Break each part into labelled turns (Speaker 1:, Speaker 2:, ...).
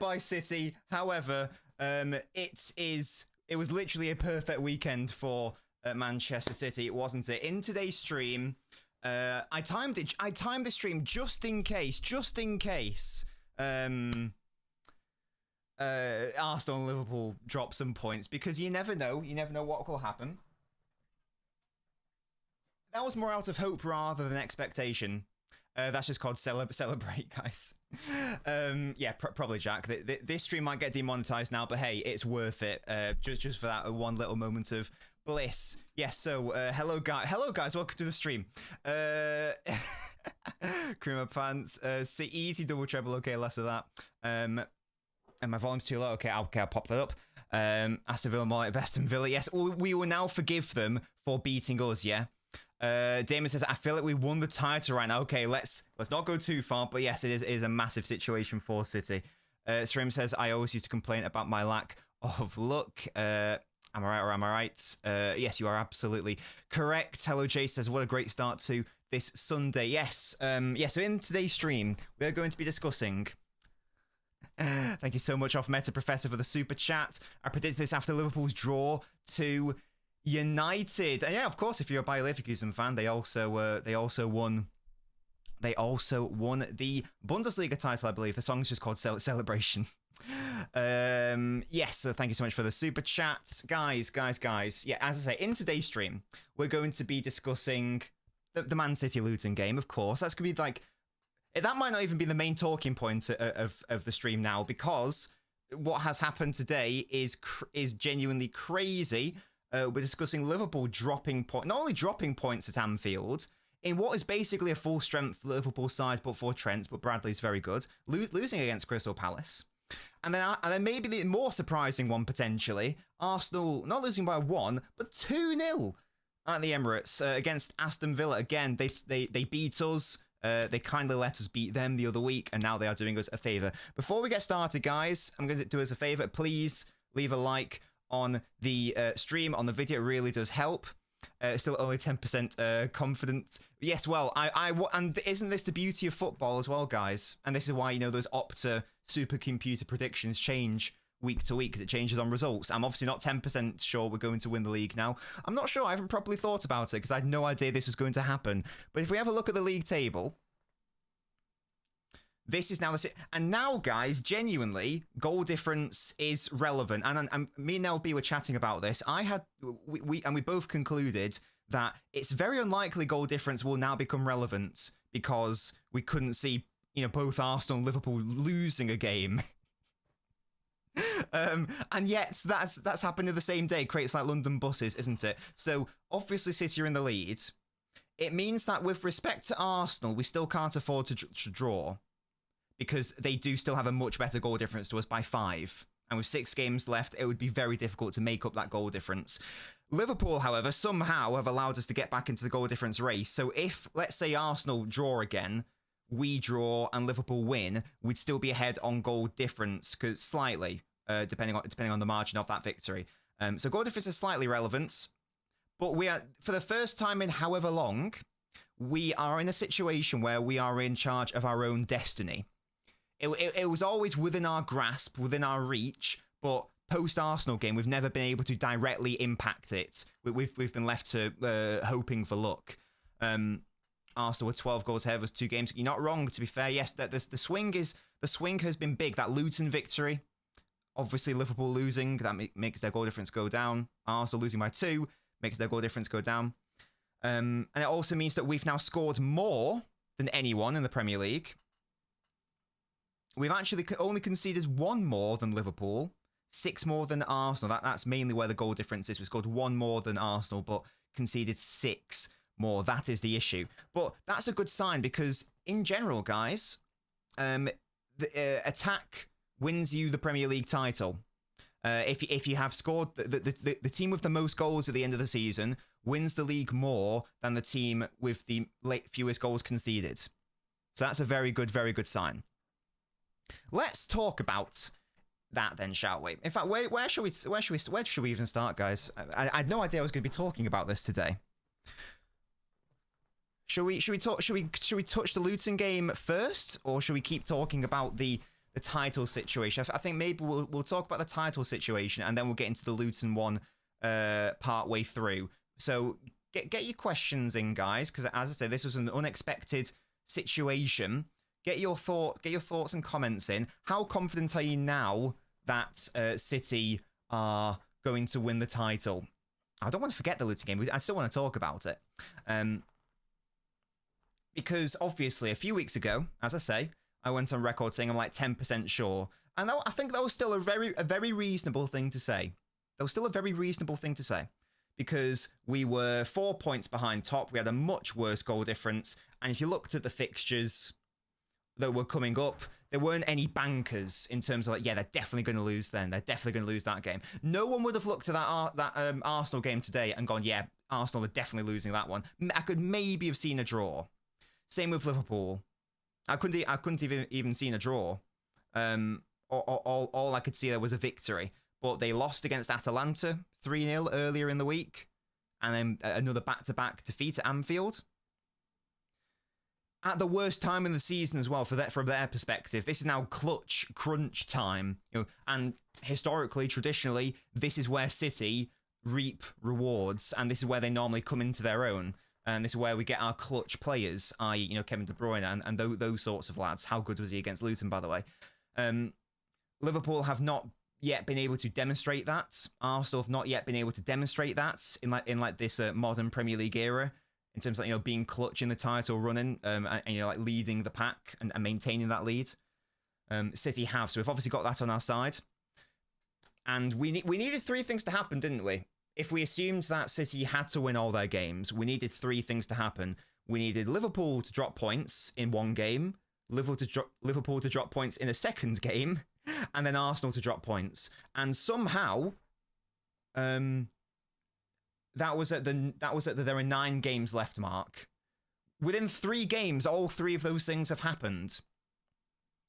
Speaker 1: by City. However, it was literally a perfect weekend for Manchester City, wasn't it? In today's stream, I timed the stream just in case. Arsenal and Liverpool drop some points, because you never know what will happen. That was more out of hope rather than expectation. That's just called celebrate, guys. Yeah, probably Jack. This stream might get demonetized now, but hey, it's worth it. Just for that one little moment of bliss. Yes. So hello guys, welcome to the stream. Cream of pants. See, easy double treble. Okay, less of that. And my volume's too low. Okay, I'll pop that up. Aston Villa more like Aston Villa. Yes, we will now forgive them for beating us. Yeah. Damon says, I feel like we won the title right now. Okay, let's not go too far, but yes, it is a massive situation for City. Srim says, I always used to complain about my lack of luck. Am I right or am I right? Yes, you are absolutely correct. Hello, Jay says, what a great start to this Sunday. Yes, so in today's stream, we are going to be discussing... Thank you so much, Off Meta Professor, for the super chat. I predicted this after Liverpool's draw to United, and yeah, of course, if you're a Bayer Leverkusen fan, they also won the Bundesliga title, I believe. The song's just called Celebration. Yes, so thank you so much for the super chat, guys. Yeah, as I say, in today's stream, we're going to be discussing the Man City Luton game. Of course, that's gonna be like, that might not even be the main talking point of the stream now, because what has happened today is genuinely crazy. We're discussing Liverpool not only dropping points at Anfield, in what is basically a full-strength Liverpool side, but for Trent, but Bradley's very good, losing against Crystal Palace. And then maybe the more surprising one, potentially, Arsenal not losing by 1, but 2-0 at the Emirates against Aston Villa. Again, they beat us. They kindly let us beat them the other week, and now they are doing us a favour. Before we get started, guys, I'm going to do us a favour. Please leave a like on the stream, on the video. It really does help. Still only 10% confident. Yes, well, and isn't this the beauty of football as well, guys? And this is why, those Opta supercomputer predictions change week to week, because it changes on results. I'm obviously not 10% sure we're going to win the league now. I'm not sure. I haven't properly thought about it, because I had no idea this was going to happen. But if we have a look at the league table, this is now the... And now, guys, genuinely, goal difference is relevant. And me and LB were chatting about this. We both concluded that it's very unlikely goal difference will now become relevant, because we couldn't see, both Arsenal and Liverpool losing a game. And yet, that's happened in the same day. Creates like London buses, isn't it? So, obviously, City are in the lead. It means that with respect to Arsenal, we still can't afford to draw, because they do still have a much better goal difference to us by 5. And with 6 games left, it would be very difficult to make up that goal difference. Liverpool, however, somehow have allowed us to get back into the goal difference race. So if, let's say, Arsenal draw again, we draw and Liverpool win, we'd still be ahead on goal difference, because slightly, depending on the margin of that victory. So goal difference is slightly relevant. But we are, for the first time in however long, we are in a situation where we are in charge of our own destiny. It was always within our grasp, within our reach, but post-Arsenal game, we've never been able to directly impact it. We've been left to hoping for luck. Arsenal were 12 goals ahead of us 2 games. You're not wrong, to be fair. Yes, the swing has been big. That Luton victory, obviously Liverpool losing, that makes their goal difference go down. Arsenal losing by 2 makes their goal difference go down. And it also means that we've now scored more than anyone in the Premier League. We've actually only conceded 1 more than Liverpool, 6 more than Arsenal. That's mainly where the goal difference is. We scored 1 more than Arsenal, but conceded 6 more. That is the issue. But that's a good sign, because in general, guys, the attack wins you the Premier League title. If you have scored, the team with the most goals at the end of the season wins the league more than the team with the fewest goals conceded. So that's a very good sign. Let's talk about that then, shall we? In fact, where should we even start, guys? I had no idea I was going to be talking about this today. Should we touch the Luton game first, or should we keep talking about the the title situation. I think maybe we'll talk about the title situation, and then we'll get into the Luton one part way through. So get your questions in, guys, because as I said, this was an unexpected situation. Get your thoughts and comments in. How confident are you now that City are going to win the title? I don't want to forget the Luton game. I still want to talk about it. Because obviously a few weeks ago, as I say, I went on record saying I'm like 10% sure. And I think that was still a very reasonable thing to say. That was still a very reasonable thing to say. Because we were 4 points behind top. We had a much worse goal difference. And if you looked at the fixtures that were coming up, there weren't any bankers in terms of like, yeah, they're definitely going to lose then. They're definitely going to lose that game. No one would have looked at that Arsenal game today and gone, yeah, Arsenal are definitely losing that one. I could maybe have seen a draw. Same with Liverpool. I couldn't even seen a draw. All I could see there was a victory. But they lost against Atalanta 3-0 earlier in the week. And then another back-to-back defeat at Anfield. At the worst time in the season as well, from their perspective. This is now crunch time. And historically, traditionally, this is where City reap rewards. And this is where they normally come into their own. And this is where we get our clutch players, i.e., Kevin De Bruyne and those sorts of lads. How good was he against Luton, by the way? Liverpool have not yet been able to demonstrate that. Arsenal have not yet been able to demonstrate that in this modern Premier League era, in terms of being clutch in the title running and like leading the pack and maintaining that lead. City have, so we've obviously got that on our side. And we needed three things to happen, didn't we? If we assumed that City had to win all their games, we needed three things to happen. We needed Liverpool to drop points in one game, Liverpool to drop points in a second game, and then Arsenal to drop points. And somehow, that was at the there are 9 games left mark. Within 3 games, all 3 of those things have happened,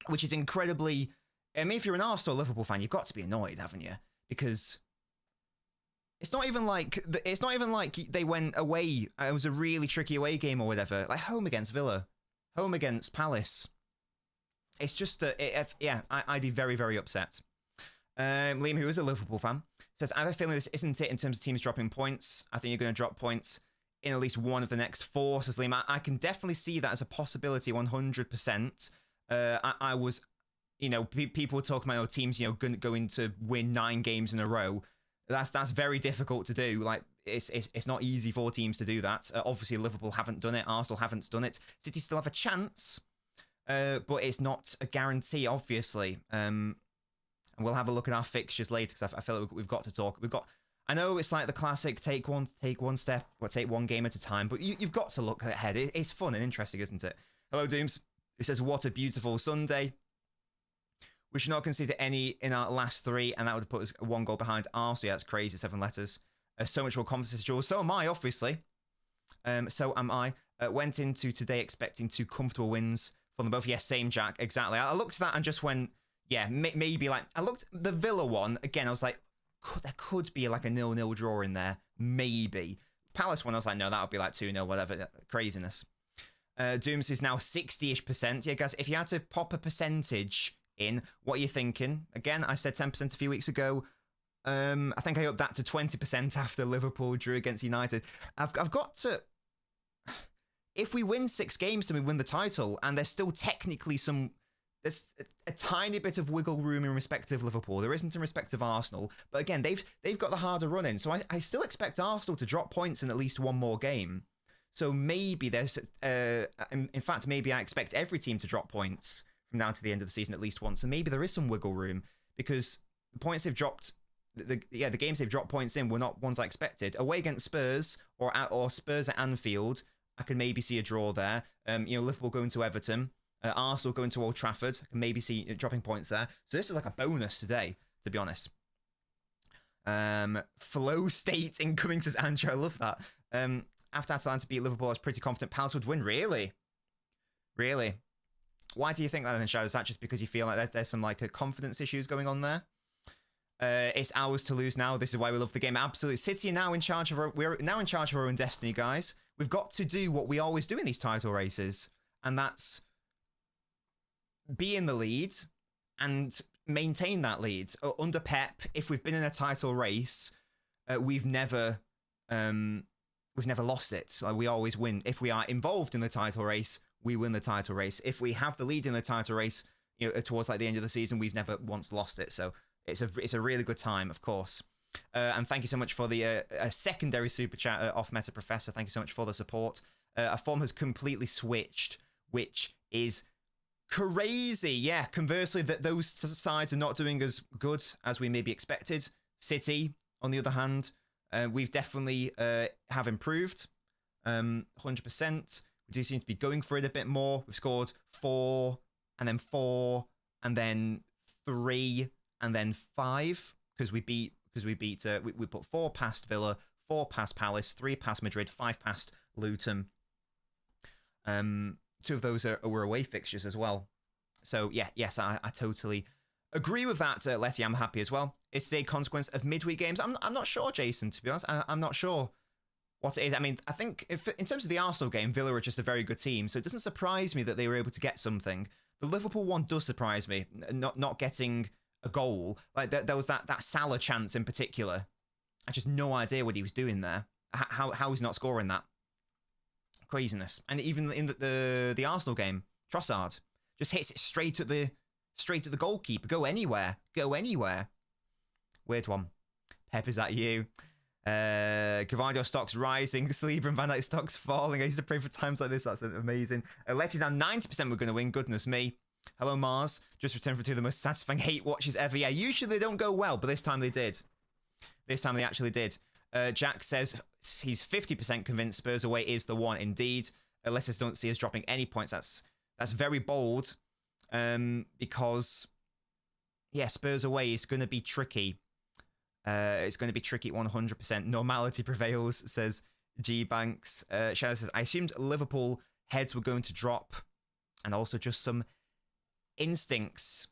Speaker 1: which is incredibly. I mean, if you're an Arsenal Liverpool fan, you've got to be annoyed, haven't you? Because it's not even like they went away. It was a really tricky away game or whatever. Like home against Villa, home against Palace. It's just I'd be very, very upset. Liam, who is a Liverpool fan, says, I have a feeling this isn't it in terms of teams dropping points. I think you're going to drop points in at least one of the next 4, says Liam. I can definitely see that as a possibility, 100%. I was, people were talking about teams, going to win 9 games in a row. That's very difficult to do. Like, it's not easy for teams to do that. Obviously, Liverpool haven't done it. Arsenal haven't done it. City still have a chance, but it's not a guarantee, obviously. And we'll have a look at our fixtures later because I feel like we've got to talk. I know it's like the classic take one step, or take one game at a time, but you've got to look ahead. It's fun and interesting, isn't it? Hello, Dooms, who says, what a beautiful Sunday. We should not concede any in our last 3, and that would put us 1 goal behind Arsenal. Yeah, that's crazy, 7 letters. So much more confidence, Jules. So am I, obviously. So am I. Went into today expecting 2 comfortable wins from them both. Yes, same, Jack. Exactly. I looked at that and just went, yeah, maybe like... I looked at the Villa one. Again, I was like, there could be like a 0-0 draw in there. Maybe. Palace one, I was like, no, that would be like 2-0, whatever. Craziness. Dooms is now 60-ish%. Yeah, guys, if you had to pop a percentage in, what are you thinking? Again, I said 10% a few weeks ago. I think I upped that to 20% after Liverpool drew against United. I've got to... If we win 6 games, then we win the title, and there's still technically there's a tiny bit of wiggle room in respect of Liverpool. There isn't in respect of Arsenal. But again, they've got the harder run in. So I still expect Arsenal to drop points in at least one more game. So maybe there's... in fact, maybe I expect every team to drop points from now to the end of the season at least once. And maybe there is some wiggle room because the points they've dropped... The games they've dropped points in were not ones I expected. Away against Spurs or Spurs at Anfield, I can maybe see a draw there. Liverpool going to Everton, Arsenal going to Old Trafford, I can maybe see dropping points there. So this is like a bonus today, to be honest. Flow state incoming, says Andrew. I love that. After Atalanta beat Liverpool, I was pretty confident Palace would win. Really? Why do you think that then, Shadow? Is that just because you feel like there's some like confidence issues going on there? It's ours to lose now. This is why we love the game. Absolutely. City are now in charge of we're now in charge of our own destiny, guys. We've got to do what we always do in these title races, and that's be in the lead and maintain that lead. Under Pep, if we've been in a title race, we've never lost it. Like, we always win. If we are involved in the title race, we win the title race. If we have the lead in the title race, towards like the end of the season, we've never once lost it. So it's a really good time, of course. And thank you so much for the secondary super chat off Meta Professor. Thank you so much for the support. Our form has completely switched, which is crazy. Yeah, conversely, that those sides are not doing as good as we maybe expected. City, on the other hand, we've definitely have improved 100%. We do seem to be going for it a bit more. We've scored 4 and then 4 and then 3 and then 5 because we put 4 past Villa, 4 past Palace, 3 past Madrid, 5 past Luton. 2 of those were away fixtures as well. So yes, I totally agree with that, Letty. I'm happy as well. It's a consequence of midweek games. I'm not sure, Jason, to be honest. I'm not sure what it is. I mean, I think in terms of the Arsenal game, Villa are just a very good team, so it doesn't surprise me that they were able to get something. The Liverpool one does surprise me, not getting a goal. Like there was that Salah chance in particular. I just no idea what he was doing there. How he's not scoring that. Craziness. And even in the Arsenal game, Trossard just hits it straight at the goalkeeper. Go anywhere. Weird one. Pep, is that you? Gavardio stocks rising, Saliba and Van Dijk stocks falling. I used to pray for times like this. That's amazing. Letty's now 90% we're going to win. Goodness me. Hello, Mars. Just returned for 2 of the most satisfying hate watches ever. Yeah, usually they don't go well, but this time they did. This time they actually did. Jack says he's 50% convinced Spurs away is the one. Indeed. Leicester don't see us dropping any points. That's very bold. Because, yeah, Spurs away is going to be tricky. It's going to be tricky 100%. Normality prevails, says G Banks. Shadow says, I assumed Liverpool heads were going to drop. And also just some instincts.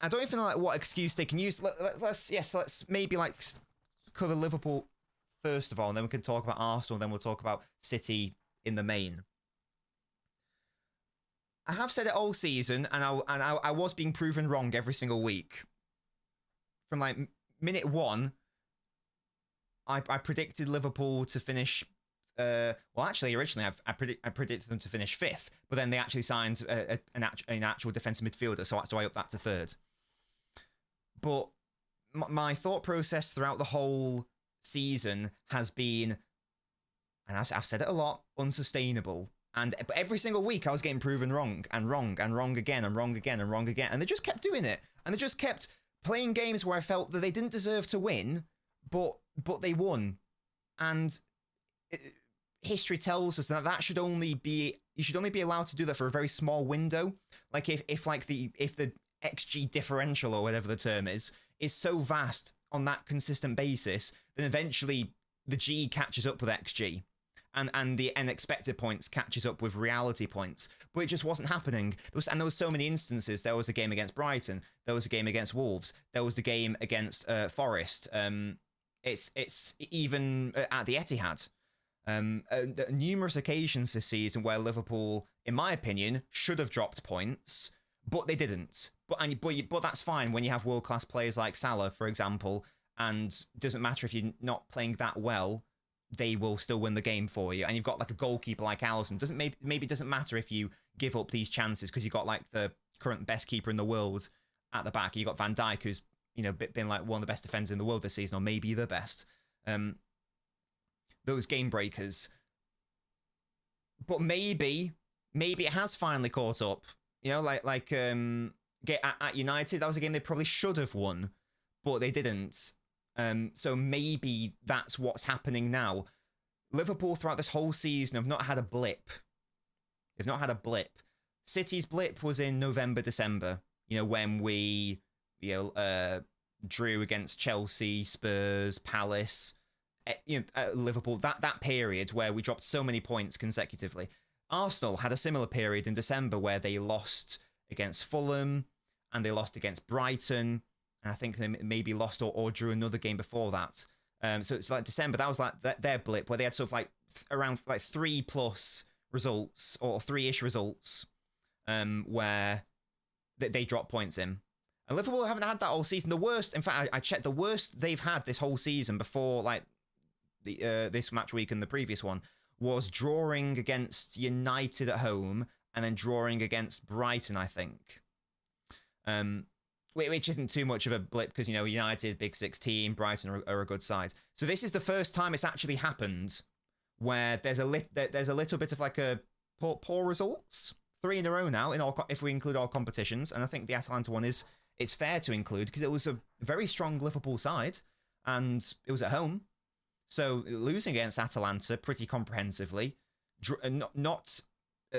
Speaker 1: I don't even know like what excuse they can use. Let's maybe like cover Liverpool first of all, and then we can talk about Arsenal, and then we'll talk about City in the main. I have said it all season, and I was being proven wrong every single week. From like minute 1, I predicted Liverpool to finish. Well, actually, originally I predicted them to finish 5th, but then they actually signed an actual defensive midfielder, so I upped that to 3rd. But my thought process throughout the whole season has been, and I've said it a lot, unsustainable. But every single week I was getting proven wrong and wrong and wrong again and wrong again and wrong again, and they just kept doing it, and they just kept playing games where I felt that they didn't deserve to win, but they won, and history tells us that should only be you should only be allowed to do that for a very small window. Like if the XG differential or whatever the term is so vast on that consistent basis, then eventually the G catches up with XG. And the unexpected points catches up with reality points. But it just wasn't happening. There was so many instances. There was a game against Brighton. There was a game against Wolves. There was the game against Forest. It's even at the Etihad. Numerous occasions this season where Liverpool, in my opinion, should have dropped points, but they didn't. But that's fine when you have world-class players like Salah, for example, and it doesn't matter if you're not playing that well, they will still win the game for you. And you've got like a goalkeeper like Alisson. Maybe it doesn't matter if you give up these chances because you've got like the current best keeper in the world at the back. You've got Van Dijk, who's been like one of the best defenders in the world this season, or maybe the best. Those game breakers. But maybe it has finally caught up. At United, that was a game they probably should have won, but they didn't. So maybe that's what's happening now. Liverpool throughout this whole season have not had a blip. They've not had a blip. City's blip was in November, December. When we drew against Chelsea, Spurs, Palace. Liverpool. That period where we dropped so many points consecutively. Arsenal had a similar period in December where they lost against Fulham and they lost against Brighton. And I think they maybe lost or drew another game before that. So it's like December, that was like their blip where they had sort of like around like 3+ results or 3-ish results where they drop points in. And Liverpool haven't had that all season. The worst, in fact, I checked, the worst they've had this whole season before, like, this match week and the previous one, was drawing against United at home and then drawing against Brighton, I think. Which isn't too much of a blip because, you know, United, Big Six team, Brighton are a good side. So this is the first time it's actually happened where there's a little bit of like a poor results. 3 in a row now, if we include all competitions. And I think the Atalanta one it's fair to include because it was a very strong Liverpool side and it was at home. So losing against Atalanta pretty comprehensively, not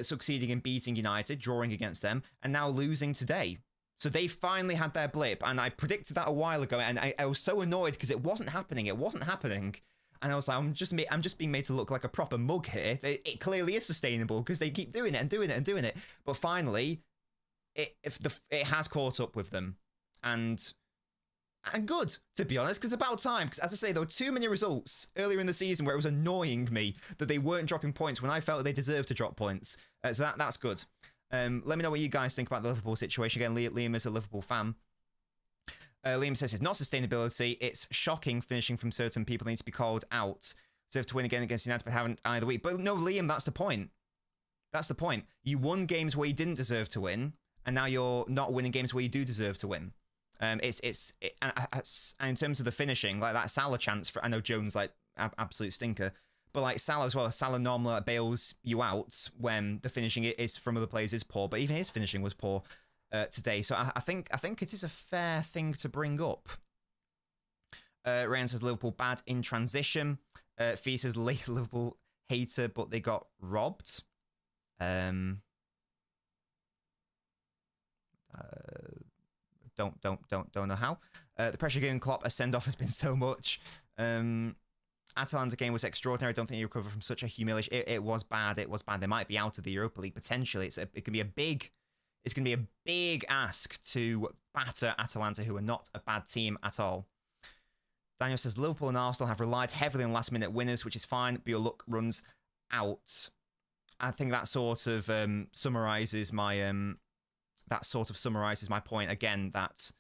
Speaker 1: succeeding in beating United, drawing against them, and now losing today. So they finally had their blip, and I predicted that a while ago, and I was so annoyed because it wasn't happening. And I was like, I'm just being made to look like a proper mug here. It clearly is sustainable because they keep doing it and doing it and doing it. But finally, it has caught up with them, and good, to be honest, because about time. Because as I say, there were too many results earlier in the season where it was annoying me that they weren't dropping points when I felt they deserved to drop points. So that's good. Let me know what you guys think about the Liverpool situation. Again, Liam is a Liverpool fan. Liam says it's not sustainability. It's shocking finishing from certain people that need to be called out. Deserve to win again against United, but haven't either week. But no, Liam, that's the point. That's the point. You won games where you didn't deserve to win, and now you're not winning games where you do deserve to win. And in terms of the finishing, like that Salah chance for, I know Jones like absolute stinker, but like Salah as well. Salah normally bails you out when the finishing is from other players is poor, but even his finishing was poor today. So I think it is a fair thing to bring up. Ryan says Liverpool bad in transition. Fee says Liverpool hater, but they got robbed. Don't know how. The pressure giving Klopp a send off has been so much. Atalanta game was extraordinary. I don't think you recover from such a humiliation. It was bad. It was bad. They might be out of the Europa League potentially. It's going to be a big ask to batter Atalanta, who are not a bad team at all. Daniel says Liverpool and Arsenal have relied heavily on last-minute winners, which is fine, but your luck runs out. I think that sort of summarizes my point again. That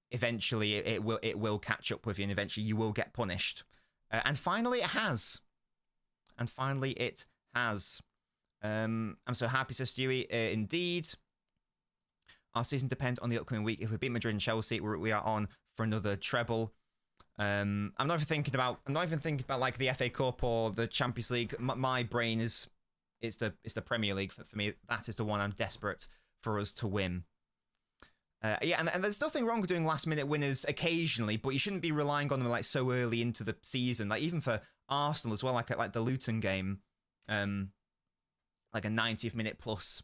Speaker 1: eventually it will catch up with you, and eventually you will get punished. And finally, it has. I'm so happy, says Stewie. Indeed, our season depends on the upcoming week. If we beat Madrid and Chelsea, we are on for another treble. I'm not even thinking about like the FA Cup or the Champions League. My brain it's the Premier League for me. That is the one I'm desperate for us to win. And there's nothing wrong with doing last minute winners occasionally, but you shouldn't be relying on them like so early into the season. Like even for Arsenal as well, like the Luton game, like a 90th minute plus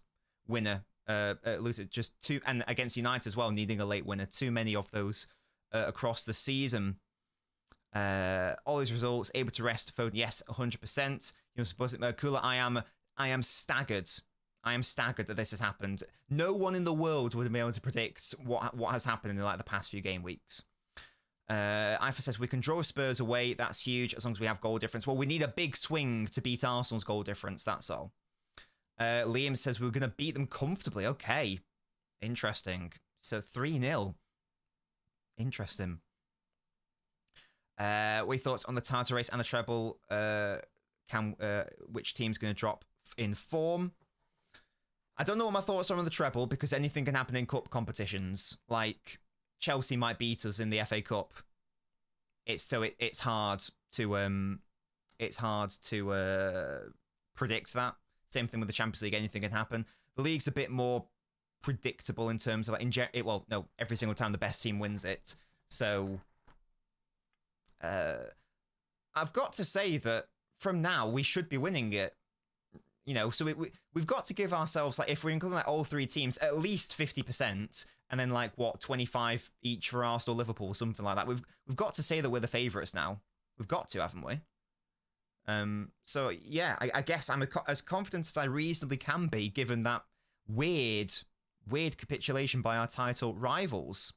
Speaker 1: winner, Luton just two, and against United as well, needing a late winner. Too many of those across the season. All these results, able to rest Foden, yes, 100%. You know, suppose Kula, I am staggered. I am staggered that this has happened. No one in the world would have been able to predict what has happened in like the past few game weeks. Ifa says we can draw Spurs away. That's huge as long as we have goal difference. Well, we need a big swing to beat Arsenal's goal difference. That's all. Liam says we're going to beat them comfortably. Okay, interesting. So 3-0. Interesting. What are your thoughts on the title race and the treble? Which team's going to drop in form? I don't know what my thoughts are on the treble because anything can happen in cup competitions. Like Chelsea might beat us in the FA Cup. It's hard to predict that. Same thing with the Champions League. Anything can happen. The league's a bit more predictable in terms of like every single time the best team wins it. So I've got to say that from now we should be winning it. You know, so we've got to give ourselves, like, if we're including like all three teams, at least 50%, and then like 25 each for Arsenal, Liverpool, something like that. We've got to say that we're the favourites now. We've got to, haven't we? So yeah, I guess I'm as confident as I reasonably can be, given that weird capitulation by our title rivals.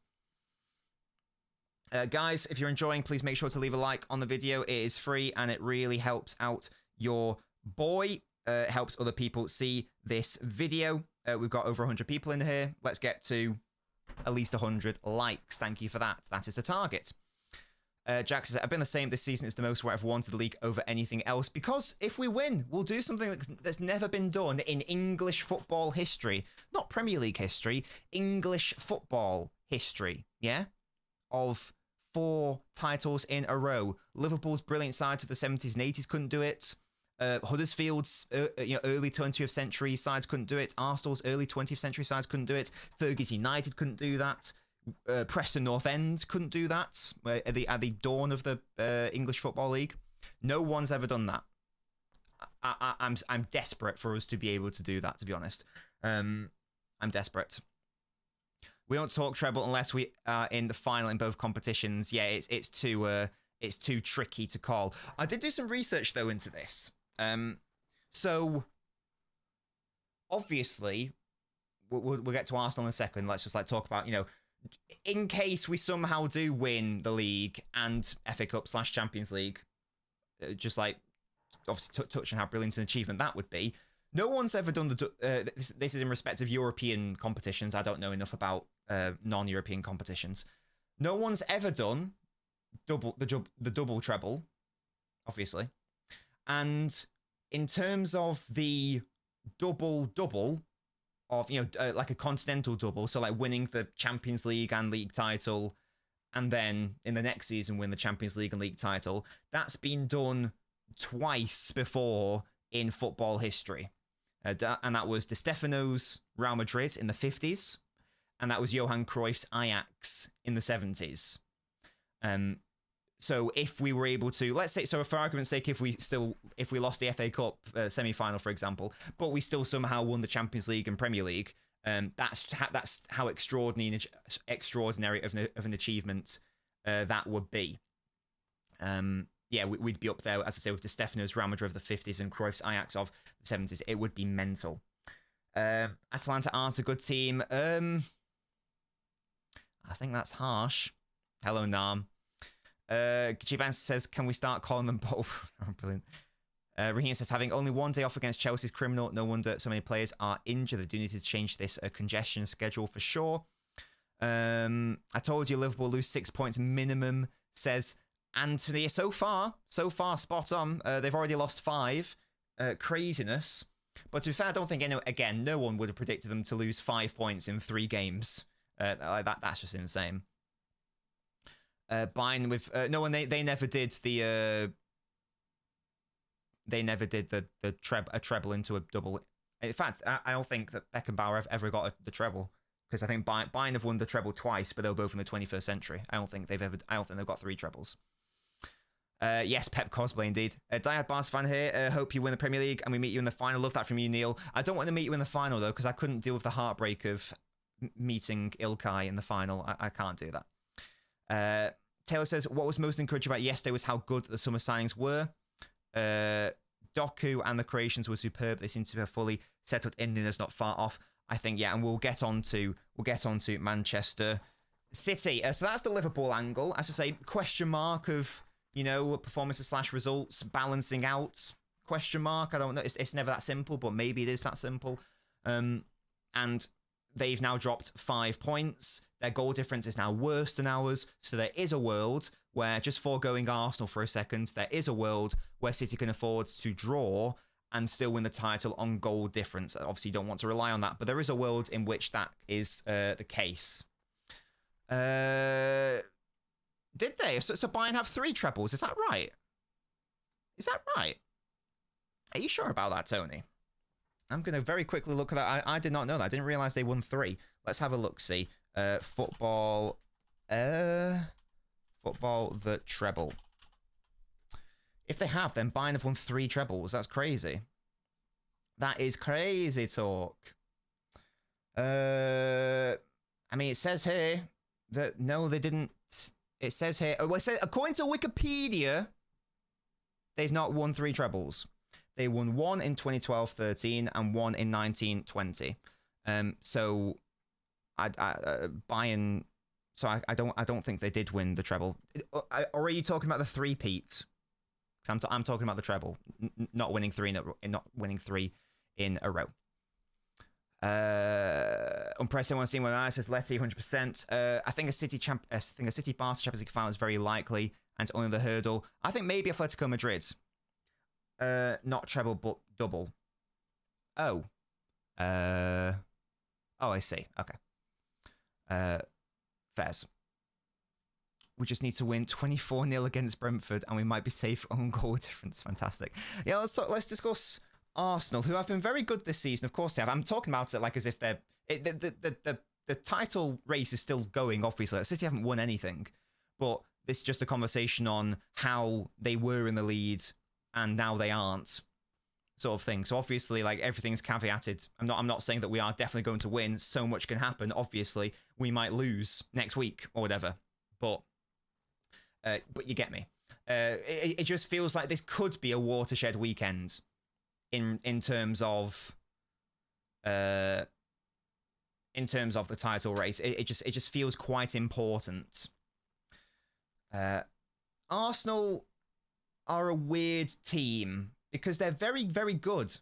Speaker 1: Guys, if you're enjoying, please make sure to leave a like on the video. It is free and it really helps out your boy. Helps other people see this video. We've got over 100 people in here. Let's get to at least 100 likes. Thank you for that. That is the target. Jack says, I've been the same this season. It's the most where I've wanted the league over anything else. Because if we win, we'll do something that's never been done in English football history. Not Premier League history. English football history. Yeah? Of 4 titles in a row. Liverpool's brilliant sides of the 70s and 80s couldn't do it. Huddersfield's early 20th century sides couldn't do it. Arsenal's early 20th century sides couldn't do it. Fergie's United couldn't do that. Preston North End couldn't do that at the dawn of the English Football League. No one's ever done that. I'm desperate for us to be able to do that, to be honest. I'm desperate. We don't talk treble unless we are in the final in both competitions. Yeah, it's too tricky to call. I did do some research though into this. So obviously we'll get to Arsenal in a second. Let's just talk about, in case we somehow do win the league and FA Cup / Champions League, just obviously touch on how brilliant an achievement that would be. No one's ever done this is in respect of European competitions. I don't know enough about non-European competitions. No one's ever done the double treble, obviously. And in terms of the double of, like a continental double, so winning the Champions League and league title, and then in the next season win the Champions League and league title, that's been done twice before in football history. And that was Di Stefano's Real Madrid in the 50s, and that was Johan Cruyff's Ajax in the 70s. So if we were able to, let's say, so for argument's sake, if we lost the FA Cup semi-final, for example, but we still somehow won the Champions League and Premier League, that's how extraordinary of an achievement that would be. Yeah, we'd be up there, as I say, with Di Stefano's Real Madrid of the 50s and Cruyff's Ajax of the 70s. It would be mental. Atalanta aren't a good team. I think that's harsh. Hello, Nam. Giban says, can we start calling them both? Brilliant. Raheem says, having only one day off against Chelsea is criminal. No wonder so many players are injured. They do need to change this congestion schedule for sure. I told you Liverpool lose 6 points minimum, says Anthony. So far, spot on. They've already lost 5. Craziness. But to be fair, I don't think, no one would have predicted them to lose 5 points in 3 games. That's just insane. Buying with no one, they never did the treble into a double. In fact, I don't think that Beckenbauer ever got the treble, because I think Bayern have won the treble twice, but they were both in the 21st century. I don't think they've got 3 trebles. Yes, Pep cosplay indeed. Diehard Bars fan here. Hope you win the Premier League and we meet you in the final. Love that from you, Neil. I don't want to meet you in the final though, because I couldn't deal with the heartbreak of meeting Ilkay in the final. I can't do that. Taylor says, what was most encouraging about yesterday was how good the summer signings were. Doku and the Croatians were superb. They seem to be fully settled in. Nuno's not far off, I think. Yeah, and we'll get on to Manchester City. So that's the Liverpool angle. As I say, question mark of performances / results balancing out. Question mark. I don't know. It's never that simple, but maybe it is that simple. And they've now dropped 5 points. Their goal difference is now worse than ours. So there is a world where, just foregoing Arsenal for a second, there is a world where City can afford to draw and still win the title on goal difference. Obviously, you don't want to rely on that, but there is a world in which that is the case. Did they? So Bayern have 3 trebles. Is that right? Are you sure about that, Tony? I'm going to very quickly look at that. I did not know that. I didn't realize they won 3. Let's have a look-see. Football the treble. If they have, then Bayern have won 3 trebles. That's crazy. That is crazy talk. I mean, it says here that no, they didn't. It says here, it says, according to Wikipedia, they've not won 3 trebles. They won 1 in 2012-13 and 1 in 19-20. So Bayern. So I don't think they did win the treble. Or are you talking about the 3-peat? I'm talking about the treble, not winning 3 in a row. Unprecedented one scene when I says Letty 100%. I think a City Barca Champions League final is very likely, and it's only the hurdle. I think maybe Atletico Madrid. Not treble but double. Oh. Oh, I see. Okay. Fairs. We just need to win 24-0 against Brentford, and we might be safe on goal difference. Fantastic. Yeah, let's discuss Arsenal, who have been very good this season. Of course they have. I'm talking about it like as if they're the title race is still going. Obviously, City haven't won anything, but this is just a conversation on how they were in the lead and now they aren't, sort of thing. So obviously, like, everything's caveated. I'm not saying that we are definitely going to win. So much can happen. Obviously, we might lose next week or whatever, but you get me. It just feels like this could be a watershed weekend in terms of the title race. It just feels quite important. Arsenal are a weird team because they're very, very good.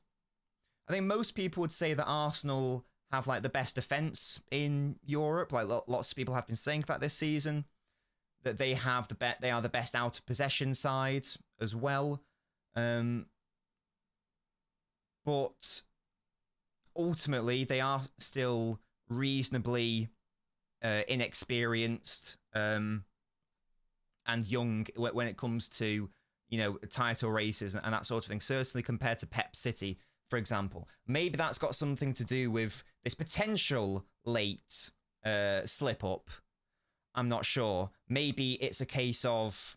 Speaker 1: I think most people would say that Arsenal have like the best defense in Europe. Like lots of people have been saying that this season, that they have they are the best out of possession side as well. But ultimately, they are still reasonably inexperienced and young when it comes to, you know, title races and that sort of thing. Certainly compared to Pep City, for example. Maybe that's got something to do with this potential late slip up. I'm not sure. Maybe it's a case of,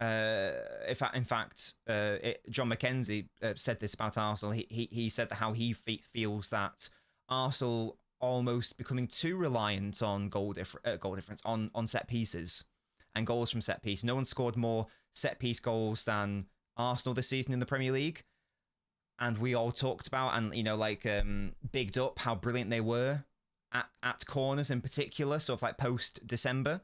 Speaker 1: in fact, John McKenzie said this about Arsenal. He said how he feels that Arsenal almost becoming too reliant on goal difference on set pieces and goals from set piece. No one scored more set piece goals than Arsenal this season in the Premier League, and we all talked about and, you know, like bigged up how brilliant they were at corners in particular, sort of like post December.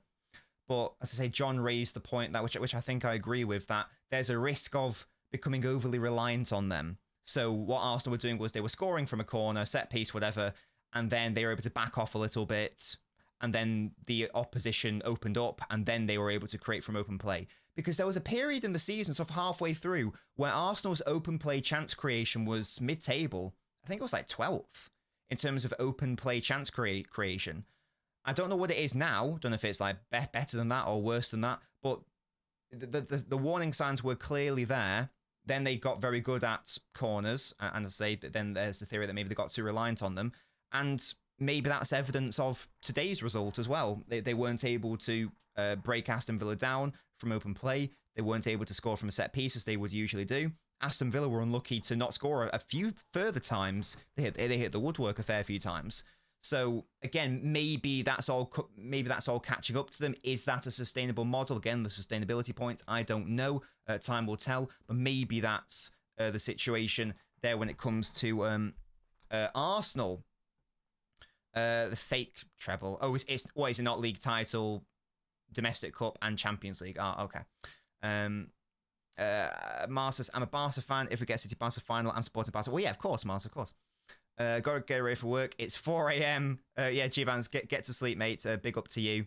Speaker 1: But as I say, John raised the point that which I think I agree with, that there's a risk of becoming overly reliant on them. So what Arsenal were doing was they were scoring from a corner, set piece, whatever, and then they were able to back off a little bit, and then the opposition opened up, and then they were able to create from open play. Because there was a period in the season, sort of halfway through, where Arsenal's open play chance creation was mid-table. I think it was like 12th in terms of open play chance creation. I don't know what it is now. Don't know if it's like better than that or worse than that. But the warning signs were clearly there. Then they got very good at corners. And I say that then there's the theory that maybe they got too reliant on them. And maybe that's evidence of today's result as well. They weren't able to break Aston Villa down from open play. They weren't able to score from a set piece as they would usually do. Aston Villa were unlucky to not score a few further times. They hit the woodwork a fair few times. So again, maybe that's all catching up to them. Is that a sustainable model? Again, the sustainability point, I don't know. Time will tell. But maybe that's the situation there when it comes to Arsenal. The fake treble. Oh, is it not league title, domestic cup, and Champions League? Oh, okay. Mars says, I'm a Barca fan. If we get City Barca final, I'm supporting Barca. Well, yeah, of course, Mars, of course. Gotta get ready for work. It's 4 a.m. Yeah, G-Bands, get to sleep, mate. Big up to you.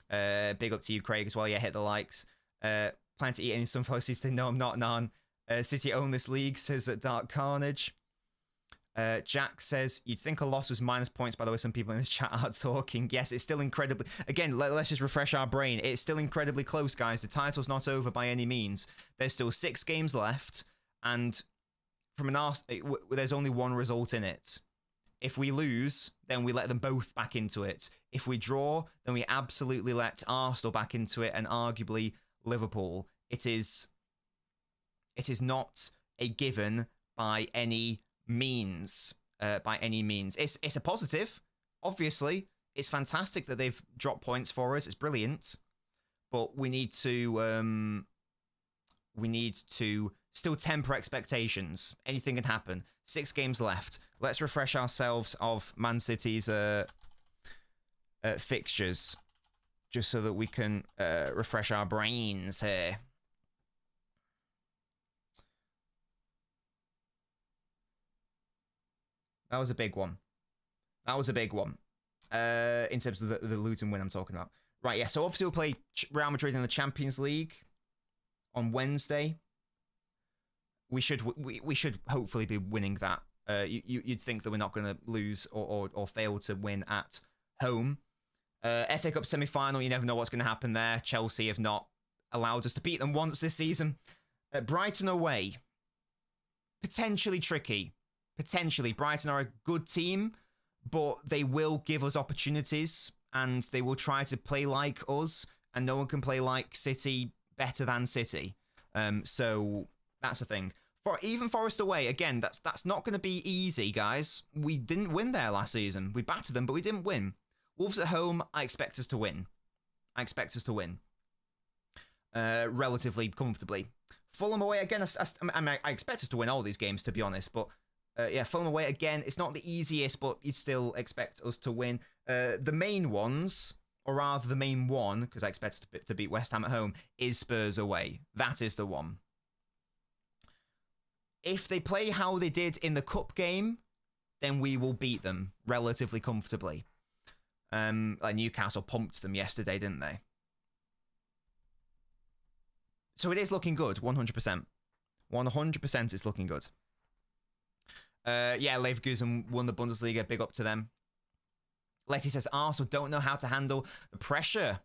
Speaker 1: Big up to you, Craig, as well. Yeah, hit the likes. Plan to eat any sunflower seeds today? No, I'm not, Nan. City own this league, says Dark Carnage. Jack says, you'd think a loss was minus points. By the way, some people in this chat are talking. Yes, it's still incredibly... Again, let's just refresh our brain. It's still incredibly close, guys. The title's not over by any means. There's still 6 games left, and from an there's only one result in it. If we lose, then we let them both back into it. If we draw, then we absolutely let Arsenal back into it, and arguably Liverpool. It is not a given by any means. It's a positive, obviously. It's fantastic that they've dropped points for us. It's brilliant, but we need to still temper expectations. Anything can happen. 6 games left. Let's refresh ourselves of Man City's fixtures, just so that we can refresh our brains here. That was a big one. That was a big one. In terms of the Luton win I'm talking about. Right, yeah, so obviously we'll play Real Madrid in the Champions League on Wednesday. We should hopefully be winning that. You'd think that we're not going to lose or fail to win at home. FA Cup semi-final, you never know what's going to happen there. Chelsea have not allowed us to beat them once this season. Brighton away. Potentially tricky. Potentially. Brighton are a good team, but they will give us opportunities and they will try to play like us, and no one can play like City better than City. So that's the thing. Even Forest away, again, that's not going to be easy, guys. We didn't win there last season. We battered them, but we didn't win. Wolves at home, I expect us to win. Relatively comfortably. Fulham away, again, I expect us to win all these games, to be honest. But, yeah, Fulham away, again, it's not the easiest, but you'd still expect us to win. The main ones, or rather the main one, because I expect us to beat West Ham at home, is Spurs away. That is the one. If they play how they did in the cup game, then we will beat them relatively comfortably. Like Newcastle pumped them yesterday, didn't they? So it is looking good, 100%. 100% it's looking good. Yeah, Leverkusen won the Bundesliga. Big up to them. Letty says, Arsenal don't know how to handle the pressure.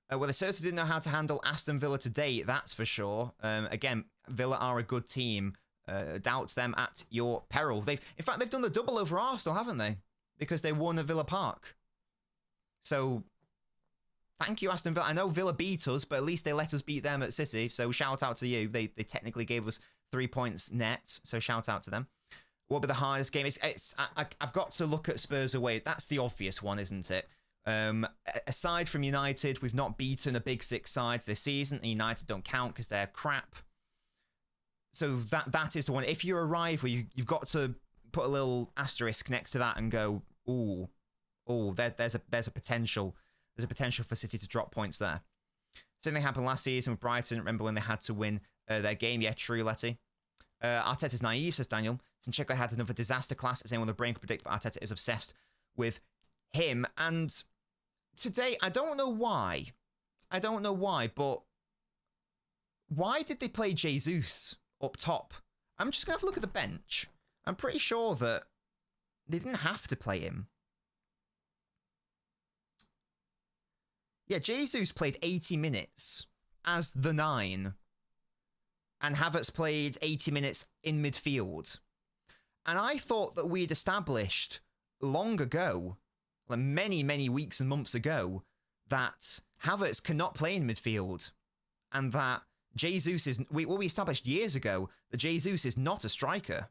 Speaker 1: Well, they certainly didn't know how to handle Aston Villa today, that's for sure. Again, Villa are a good team. Doubt them at your peril. In fact, they've done the double over Arsenal, haven't they? Because they won at Villa Park. So, thank you, Aston Villa. I know Villa beat us, but at least they let us beat them at City. So, shout out to you. They technically gave us 3 points net. So, shout out to them. What would be the hardest game? I've got to look at Spurs away. That's the obvious one, isn't it? Aside from United, we've not beaten a Big Six side this season, and United don't count because they're crap. So that is the one. If you're a rival, you've got to put a little asterisk next to that and go, there's a potential. There's a potential for City to drop points there. Same thing happened last season with Brighton. Remember when they had to win their game? Yeah, true, Letty. Arteta's naive, says Daniel. Zinchenko had another disaster class, as anyone with a brain could predict, but Arteta is obsessed with him. And today, I don't know why, but why did they play Jesus up top? I'm just going to have a look at the bench. I'm pretty sure that they didn't have to play him. Yeah, Jesus played 80 minutes as the 9. And Havertz played 80 minutes in midfield. And I thought that we'd established long ago, like many weeks and months ago, that Havertz cannot play in midfield. And that Jesus is... we established years ago that Jesus is not a striker.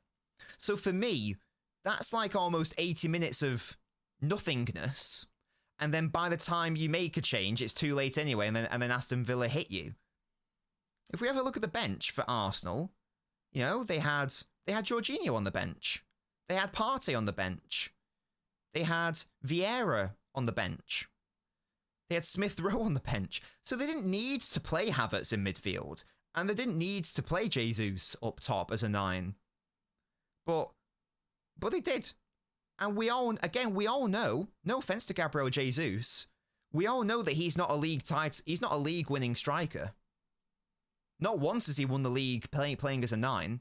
Speaker 1: So for me, that's like almost 80 minutes of nothingness. And then by the time you make a change, it's too late anyway, and then Aston Villa hit you. If we have a look at the bench for Arsenal, you know, they had Jorginho on the bench. They had Partey on the bench. They had Vieira on the bench. They had Smith Rowe on the bench. So they didn't need to play Havertz in midfield. And they didn't need to play Jesus up top as a 9. But they did. And we all know, no offense to Gabriel Jesus, we all know that he's not a league winning striker. Not once has he won the league playing as a 9.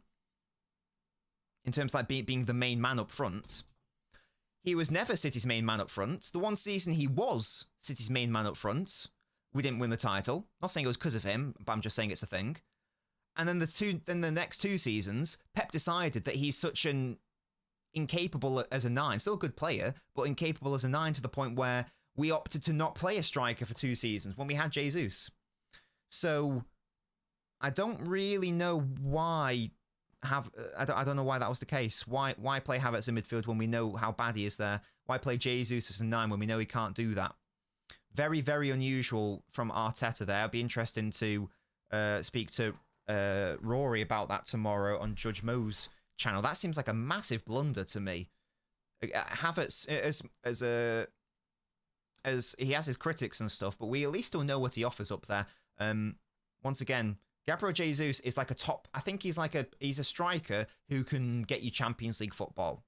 Speaker 1: In terms of like being the main man up front. He was never City's main man up front. The one season he was City's main man up front, we didn't win the title. Not saying it was because of him, but I'm just saying it's a thing. And then the next 2 seasons, Pep decided that he's such an incapable as a 9, still a good player, but incapable as a 9 to the point where we opted to not play a striker for 2 seasons when we had Jesus. So I don't really know why I don't know why that was the case. Why play Havertz in midfield when we know how bad he is there? Why play Jesus as a 9 when we know he can't do that? Very, very unusual from Arteta there. It'll be interesting to speak to Rory about that tomorrow on Judge Mo's channel. That seems like a massive blunder to me. Havertz, as he has his critics and stuff, but we at least still know what he offers up there. Once again, Gabriel Jesus is like a top... I think he's a striker who can get you Champions League football.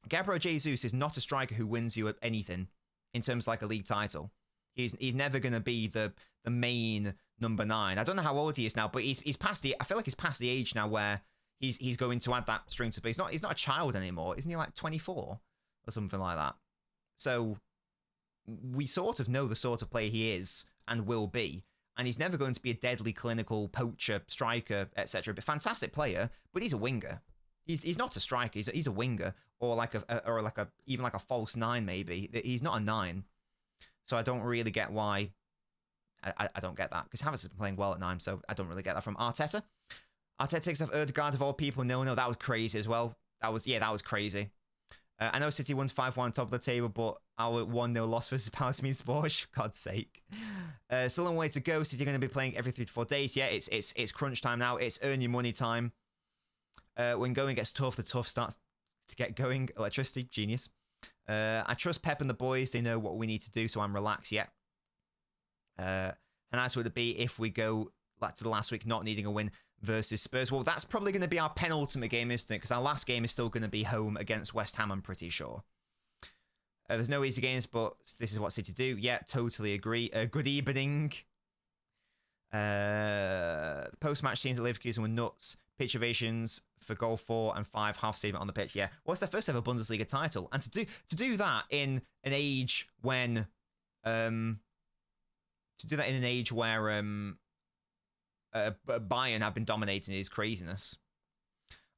Speaker 1: Gabriel Jesus is not a striker who wins you at anything in terms of like a league title. He's never going to be the main number 9. I don't know how old he is now, but he's past the. I feel like he's past the age now where he's going to add that string to. But he's not a child anymore, isn't he? Like 24 or something like that. So we sort of know the sort of player he is and will be, and he's never going to be a deadly clinical poacher, striker, etc. But fantastic player, but he's a winger. He's not a striker. He's a winger, or like even like a false 9 maybe. He's not a 9. So I don't really get why. I don't get that, because Havertz has been playing well at 9, so I don't really get that from Arteta. Arteta takes off Ødegaard of all people. No, that was crazy as well. That was crazy. I know City won 5-1 on top of the table, but our 1-0 loss versus Palace means Bosch. For God's sake. Still a long way to go. City are going to be playing every 3 to 4 days. Yeah, it's crunch time now. It's earn your money time. When going gets tough, the tough starts to get going. Electricity, genius. I trust Pep and the boys. They know what we need to do, so I'm relaxed. Yeah. How nice would it be if we go back to the last week not needing a win versus Spurs? Well, that's probably going to be our penultimate game, isn't it? Because our last game is still going to be home against West Ham, I'm pretty sure. There's no easy games, but this is what City do. Yeah, totally agree. Good evening. The post-match scenes at Leverkusen were nuts. Pitch ovations for goal 4 and 5, half statement on the pitch. Yeah, what's their first ever Bundesliga title? And to do that in an age when Bayern have been dominating is craziness.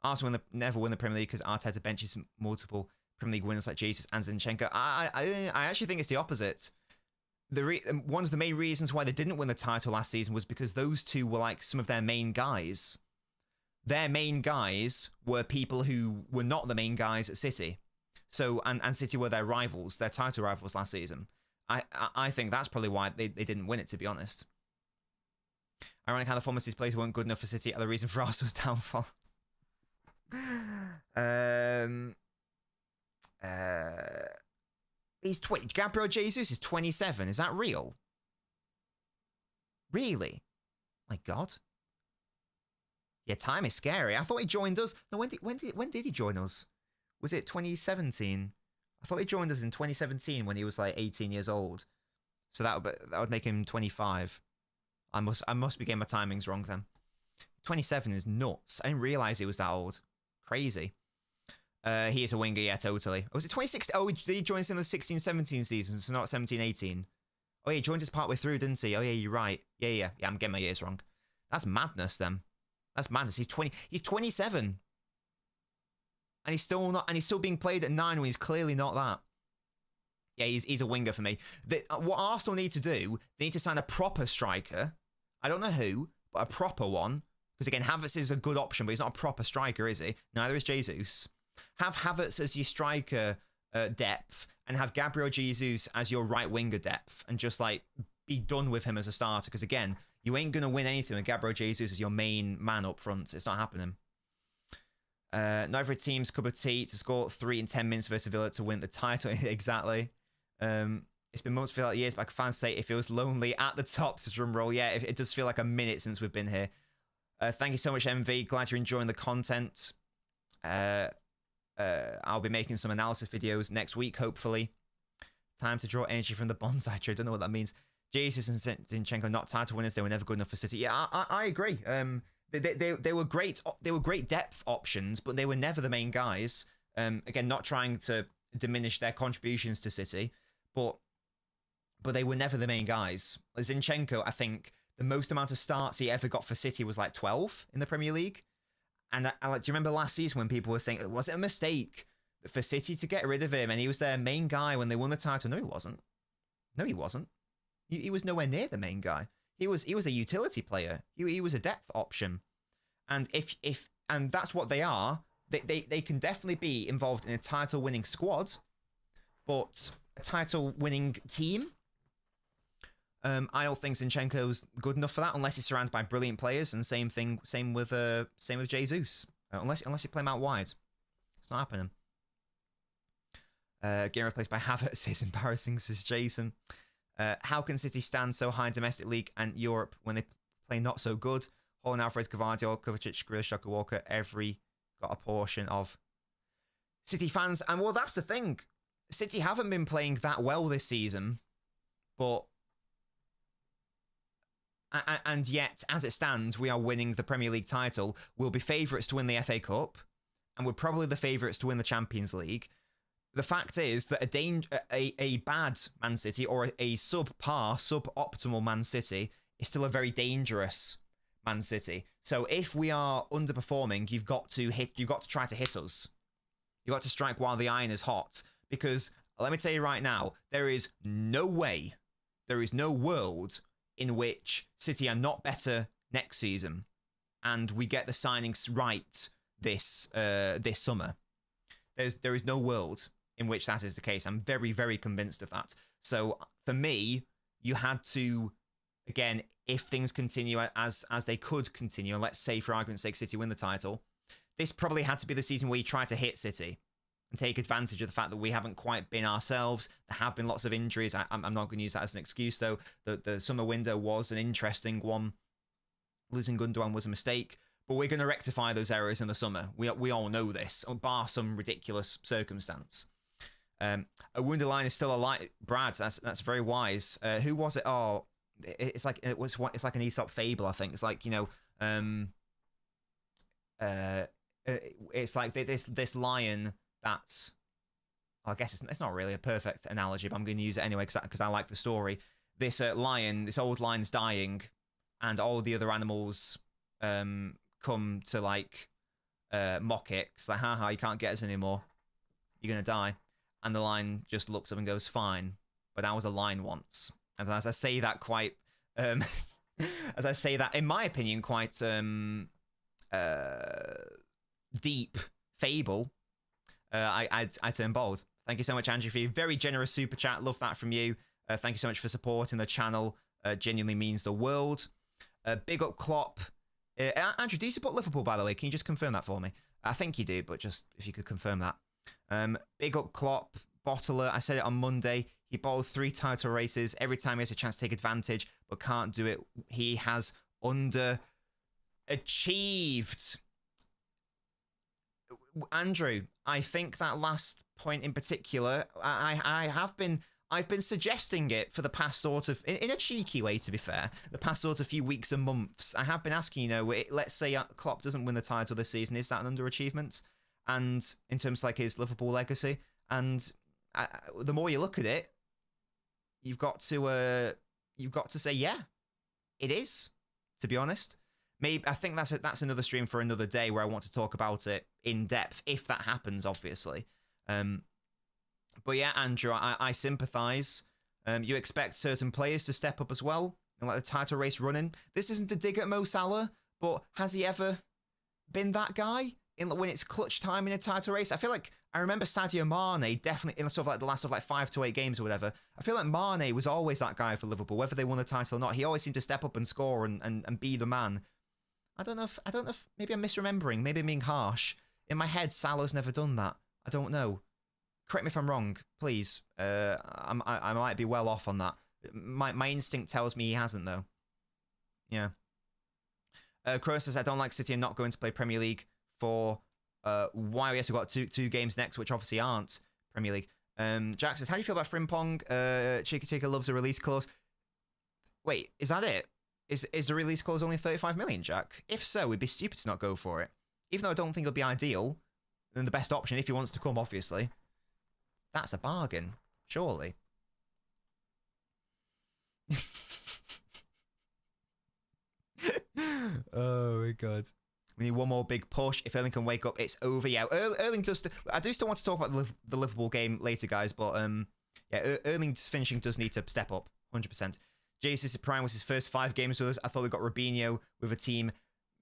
Speaker 1: Arsenal never win the Premier League because Arteta benches multiple Premier League winners like Jesus and Zinchenko. I actually think it's the opposite. One of the main reasons why they didn't win the title last season was because those two were like some of their main guys. Their main guys were people who were not the main guys at City. So and City were their rivals, their title rivals last season. I think that's probably why they didn't win it, to be honest. Ironic how the former City players weren't good enough for City are the reason for Arsenal's downfall. Gabriel Jesus is 27. Is that real? Really? My God. Yeah, time is scary. I thought he joined us. No, when did he join us? Was it 2017? I thought he joined us in 2017 when he was like 18 years old. So that would make him 25. I must be getting my timings wrong then. 27 is nuts. I didn't realize he was that old. Crazy. He is a winger, yeah, totally. Oh, was it 2016? Oh, he joined us in the 16-17 season, so not 17-18. Oh, yeah, he joined us partway through, didn't he? Oh, yeah, you're right. Yeah, I'm getting my years wrong. That's madness, then. That's madness. He's 27. And he's still being played at 9 when he's clearly not that. Yeah, he's a winger for me. What Arsenal need to do, they need to sign a proper striker. I don't know who, but a proper one. Because again, Havertz is a good option, but he's not a proper striker, is he? Neither is Jesus. Have Havertz as your striker depth, and have Gabriel Jesus as your right winger depth, and just like be done with him as a starter. Because again, you ain't gonna win anything with Gabriel Jesus as your main man up front. It's not happening. Not every team's cup of tea to score 3 in 10 minutes versus Villa to win the title. Exactly. It's been months, feel like years, but I can finally say it feels lonely at the top. So drum roll. Yeah, it does feel like a minute since we've been here. Thank you so much, MV. Glad you're enjoying the content. I'll be making some analysis videos next week, hopefully. Time to draw energy from the bonsai tree. Don't know what that means. Jesus and Zinchenko not title winners. They were never good enough for City. Yeah, I agree. They were great. They were great depth options, but they were never the main guys. Again, not trying to diminish their contributions to City, but they were never the main guys. Zinchenko, I think the most amount of starts he ever got for City was like 12 in the Premier League. And do you remember last season when people were saying, was it a mistake for City to get rid of him? And he was their main guy when they won the title. No, he wasn't. No, he wasn't. He was nowhere near the main guy. He was a utility player. He was a depth option. And and that's what they are. They can definitely be involved in a title-winning squad, but a title-winning team, I don't think Zinchenko's good enough for that unless he's surrounded by brilliant players. And same with Jesus. Unless you play him out wide, it's not happening. Getting replaced by Havertz is embarrassing, says Jason. How can City stand so high in domestic league and Europe when they play not so good? Holland, Alfred, Gvardiol, Kovacic, Grealish, Walker, every got a portion of. City fans, and well, that's the thing. City haven't been playing that well this season, but and yet, as it stands, we are winning the Premier League title. We'll be favourites to win the FA Cup, and we're probably the favourites to win the Champions League. The fact is that a bad Man City or a subpar, suboptimal Man City is still a very dangerous Man City. So if we are underperforming, you've got to try to hit us. You've got to strike while the iron is hot. Because let me tell you right now, there is no way, there is no world in which City are not better next season, and we get the signings right this summer. There is no world in which that is the case. I'm very, very convinced of that. So for me, you had to, again, if things continue as they could continue, and let's say for argument's sake City win the title, this probably had to be the season where you try to hit City and take advantage of the fact that we haven't quite been ourselves. There have been lots of injuries. I'm not going to use that as an excuse, though. The summer window was an interesting one. Losing Gundogan was a mistake, but we're going to rectify those errors in the summer. We all know this, bar some ridiculous circumstance. A wounded line is still a light. Brad, that's very wise. Who was it? Oh, it's like an Aesop fable, I think. It's like, you know, it's like this lion that's, I guess it's not really a perfect analogy, but I'm going to use it anyway because I like the story. This lion, this old lion's dying, and all the other animals come to like mock it. It's like, haha, you can't get us anymore. You're going to die. And the lion just looks up and goes, fine, but I was a lion once. And as I say that quite, as I say that, in my opinion, quite deep fable, I turn bold. Thank you so much, Andrew, for your very generous super chat. Love that from you. Thank you so much for supporting the channel. Genuinely means the world. Big up Klopp. Andrew, do you support Liverpool, by the way? Can you just confirm that for me? I think you do, but just if you could confirm that. Big up Klopp, bottler. I said it on Monday. He bowled 3 title races. Every time he has a chance to take advantage, but can't do it. He has underachieved. Andrew, I think that last point in particular, I've been suggesting it for the past sort of, in a cheeky way, to be fair, the past sort of few weeks and months. I have been asking, you know, let's say Klopp doesn't win the title this season, is that an underachievement? And in terms of like his Liverpool legacy, and the more you look at it, you've got to say, yeah, it is. To be honest, maybe I think that's another stream for another day where I want to talk about it in depth if that happens, obviously. But yeah, Andrew, I sympathise. You expect certain players to step up as well, and like the title race running. This isn't a dig at Mo Salah, but has he ever been that guy when it's clutch time in a title race? I feel like I remember Sadio Mane definitely in sort of like the last of like 5 to 8 games or whatever. I feel like Mane was always that guy for Liverpool, whether they won the title or not. He always seemed to step up and score and be the man. I don't know if maybe I'm misremembering, maybe I'm being harsh. In my head, Salah's never done that. I don't know. Correct me if I'm wrong, please. I might be well off on that. My instinct tells me he hasn't, though. Yeah. Crow says, I don't like City and not going to play Premier League for why we also got two games next, which obviously aren't Premier League. Jack says, how do you feel about Frimpong? Chica Chica loves a release clause. Wait, is that it? Is the release clause only 35 million, Jack? If so, we'd be stupid to not go for it. Even though I don't think it'll be ideal, then the best option, if he wants to come, obviously. That's a bargain, surely. Oh my god. We need one more big push. If Erling can wake up, it's over. Yeah, Erling does. I do still want to talk about the Liverpool game later, guys. But yeah, Erling's finishing does need to step up, 100%. Jesus Prime was his first 5 games with us. I thought we got Robinho with a team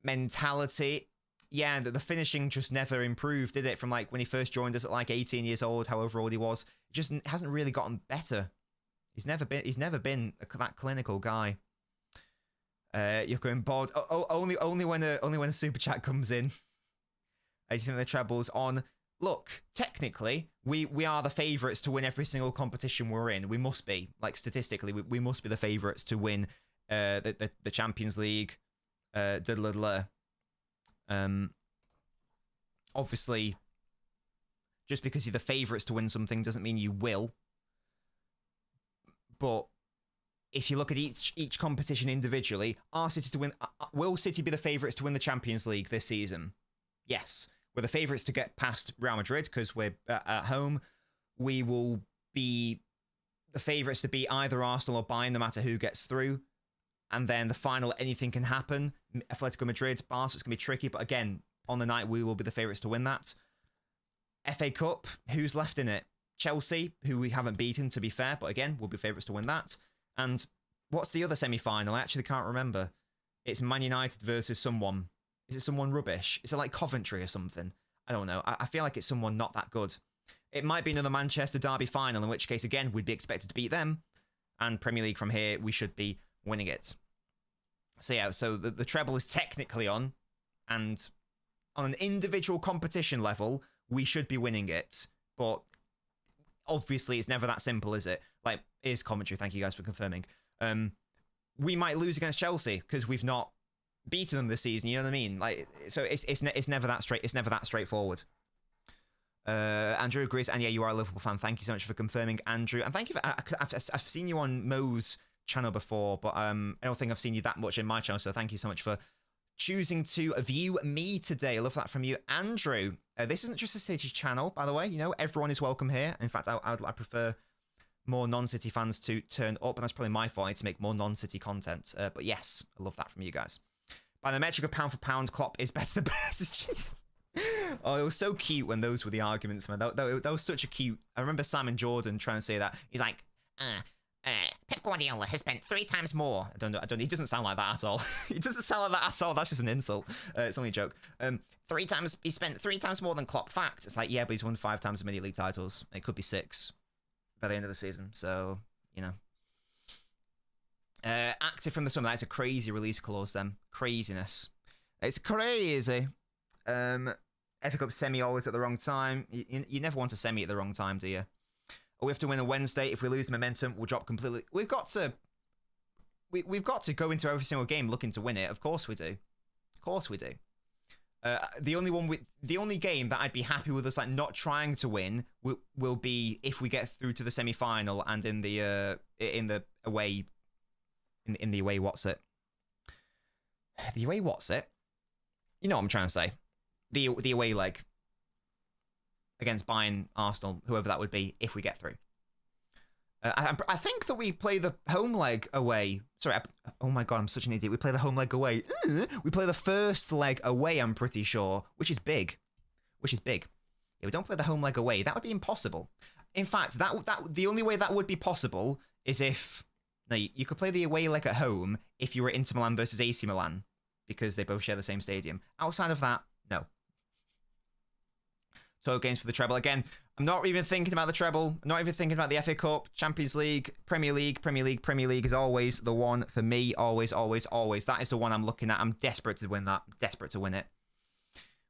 Speaker 1: mentality. Yeah, and the finishing just never improved, did it? From like when he first joined us at like 18 years old, however old he was, it just hasn't really gotten better. He's never been that clinical guy. You're going bored. Only when a super chat comes in. I think the treble's on. Look, technically, we are the favourites to win every single competition we're in. We must be, like statistically, we must be the favourites to win the Champions League. Obviously, Just because you're the favourites to win something doesn't mean you will. But if you look at each competition individually, will City be the favourites to win the Champions League this season? Yes. We're the favourites to get past Real Madrid because we're at home. We will be the favourites to beat either Arsenal or Bayern, no matter who gets through. And then the final, anything can happen. Atletico Madrid, Barca, it's going to be tricky. But again, on the night, we will be the favourites to win that. FA Cup, who's left in it? Chelsea, who we haven't beaten, to be fair. But again, we'll be favourites to win that. And what's the other semi-final? I actually can't remember. It's Man United versus someone. Is it someone rubbish? Is it like Coventry or something? I don't know. I feel like it's someone not that good. It might be another Manchester derby final, in which case, again, we'd be expected to beat them. And Premier League from here, we should be winning it. So yeah, so the treble is technically on. And on an individual competition level, we should be winning it. But obviously, it's never that simple, is it? Like, here's commentary. Thank you guys for confirming. We might lose against Chelsea because we've not beaten them this season. You know what I mean? Like, so it's never that straight. It's never that straightforward. Andrew agrees, and yeah, you are a Liverpool fan. Thank you so much for confirming, Andrew, and thank you for. I've seen you on Mo's channel before, but I don't think I've seen you that much in my channel. So thank you so much for choosing to view me today. I love that from you, Andrew. This isn't just a City channel, by the way. You know, everyone is welcome here. In fact, I prefer more non-City fans to turn up, and that's probably my fault. I need to make more non-City content. But yes, I love that from you guys. By the metric of pound for pound, Klopp is better than best. Oh, it was so cute when those were the arguments, man. That was such a cute. I remember Simon Jordan trying to say that. He's like, Pep Guardiola has spent 3 times more. I don't know. He doesn't sound like that at all. He doesn't sound like that at all. That's just an insult. It's only a joke. 3 times. He spent 3 times more than Klopp. Fact. It's like, yeah, but he's won 5 times as many league titles. It could be 6 by the end of the season. So, you know. Active from the summer. That's a crazy release clause. Then craziness. It's crazy. FA Cup semi always at the wrong time. You never want a semi at the wrong time, do you? Or we have to win on Wednesday. If we lose momentum, we'll drop completely. We've got to go into every single game looking to win it. Of course we do. Of course we do. The only game that I'd be happy with us like not trying to win will be if we get through to the semi-final and in the away what's it? The away what's it? You know what I'm trying to say. The away leg against Bayern, Arsenal, whoever that would be, if we get through. I think that we play the home leg away. Sorry, oh my god, I'm such an idiot. We play the home leg away. We play the first leg away, I'm pretty sure, which is big. Yeah, we don't play the home leg away. That would be impossible. In fact, that the only way that would be possible is if... No, you could play the away leg at home if you were Inter Milan versus AC Milan, because they both share the same stadium. Outside of that, no. So games for the treble. Again, I'm not even thinking about the treble. I'm not even thinking about the FA Cup, Champions League, Premier League. Premier League is always the one for me. Always, always, always. That is the one I'm looking at. I'm desperate to win that. Desperate to win it.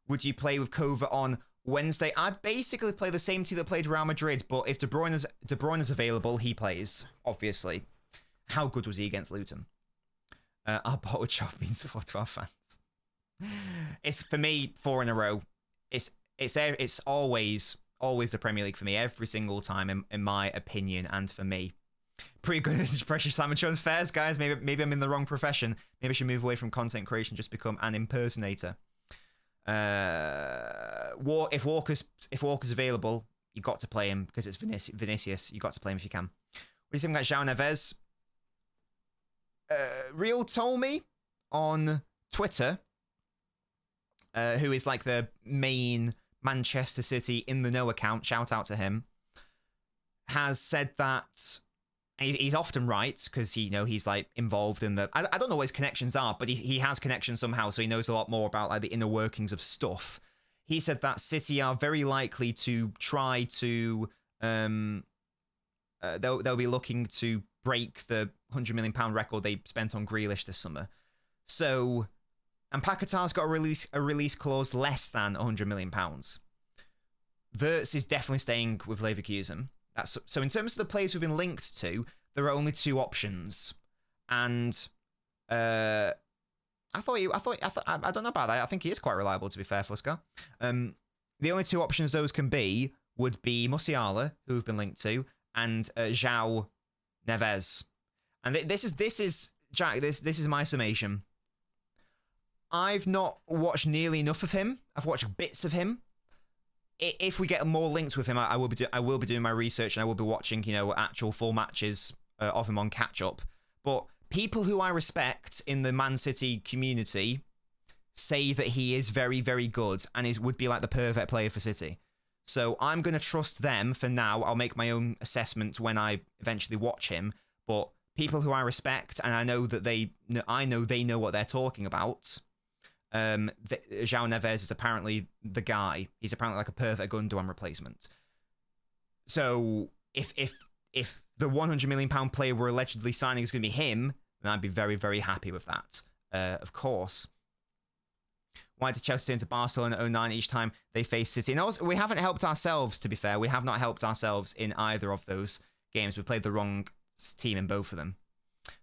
Speaker 1: Would you play with Kova on Wednesday? I'd basically play the same team that played Real Madrid, but if De Bruyne is available, he plays, obviously. How good was he against Luton? Our bottle chop means support to our fans. It's, for me, 4 in a row. It's always the Premier League for me, every single time, in my opinion, and for me. Pretty good pressure Simon Jones fairs, guys. Maybe I'm in the wrong profession. Maybe I should move away from content creation, just become an impersonator. If Walker's available, you got to play him because it's Vinicius. You got to play him if you can. What do you think about João Neves? Real told me on Twitter, who is like the main Manchester City in the know account, shout out to him, has said that he's often right because he's like involved in the I don't know what his connections are, but he has connections somehow, so he knows a lot more about like the inner workings of stuff. He said that City are very likely to try to they'll be looking to break the £100 million record they spent on Grealish this summer. So, and Paquetá's got a release clause less than £100 million. Wirtz is definitely staying with Leverkusen. So in terms of the players who've been linked to, there are only 2 options. And I don't know about that. I think he is quite reliable, to be fair, Fusca. The only 2 options those can be would be Musiala, who we've been linked to, and João Neves. And this is Jack. This is my summation. I've not watched nearly enough of him. I've watched bits of him. If we get more links with him, I will be doing my research, and I will be watching, actual full matches of him on catch up. But people who I respect in the Man City community say that he is very, very good and would be like the perfect player for City. So I'm going to trust them for now. I'll make my own assessment when I eventually watch him. But people who I respect, and I know that they know what they're talking about. João Neves is apparently the guy. He's apparently like a perfect Gundogan replacement. So if the £100 million player we're allegedly signing is going to be him, then I'd be very, very happy with that. Of course. Why did Chelsea turn to Barcelona 09 each time they face City? And also, we haven't helped ourselves, to be fair. We have not helped ourselves in either of those games. We played the wrong team in both of them.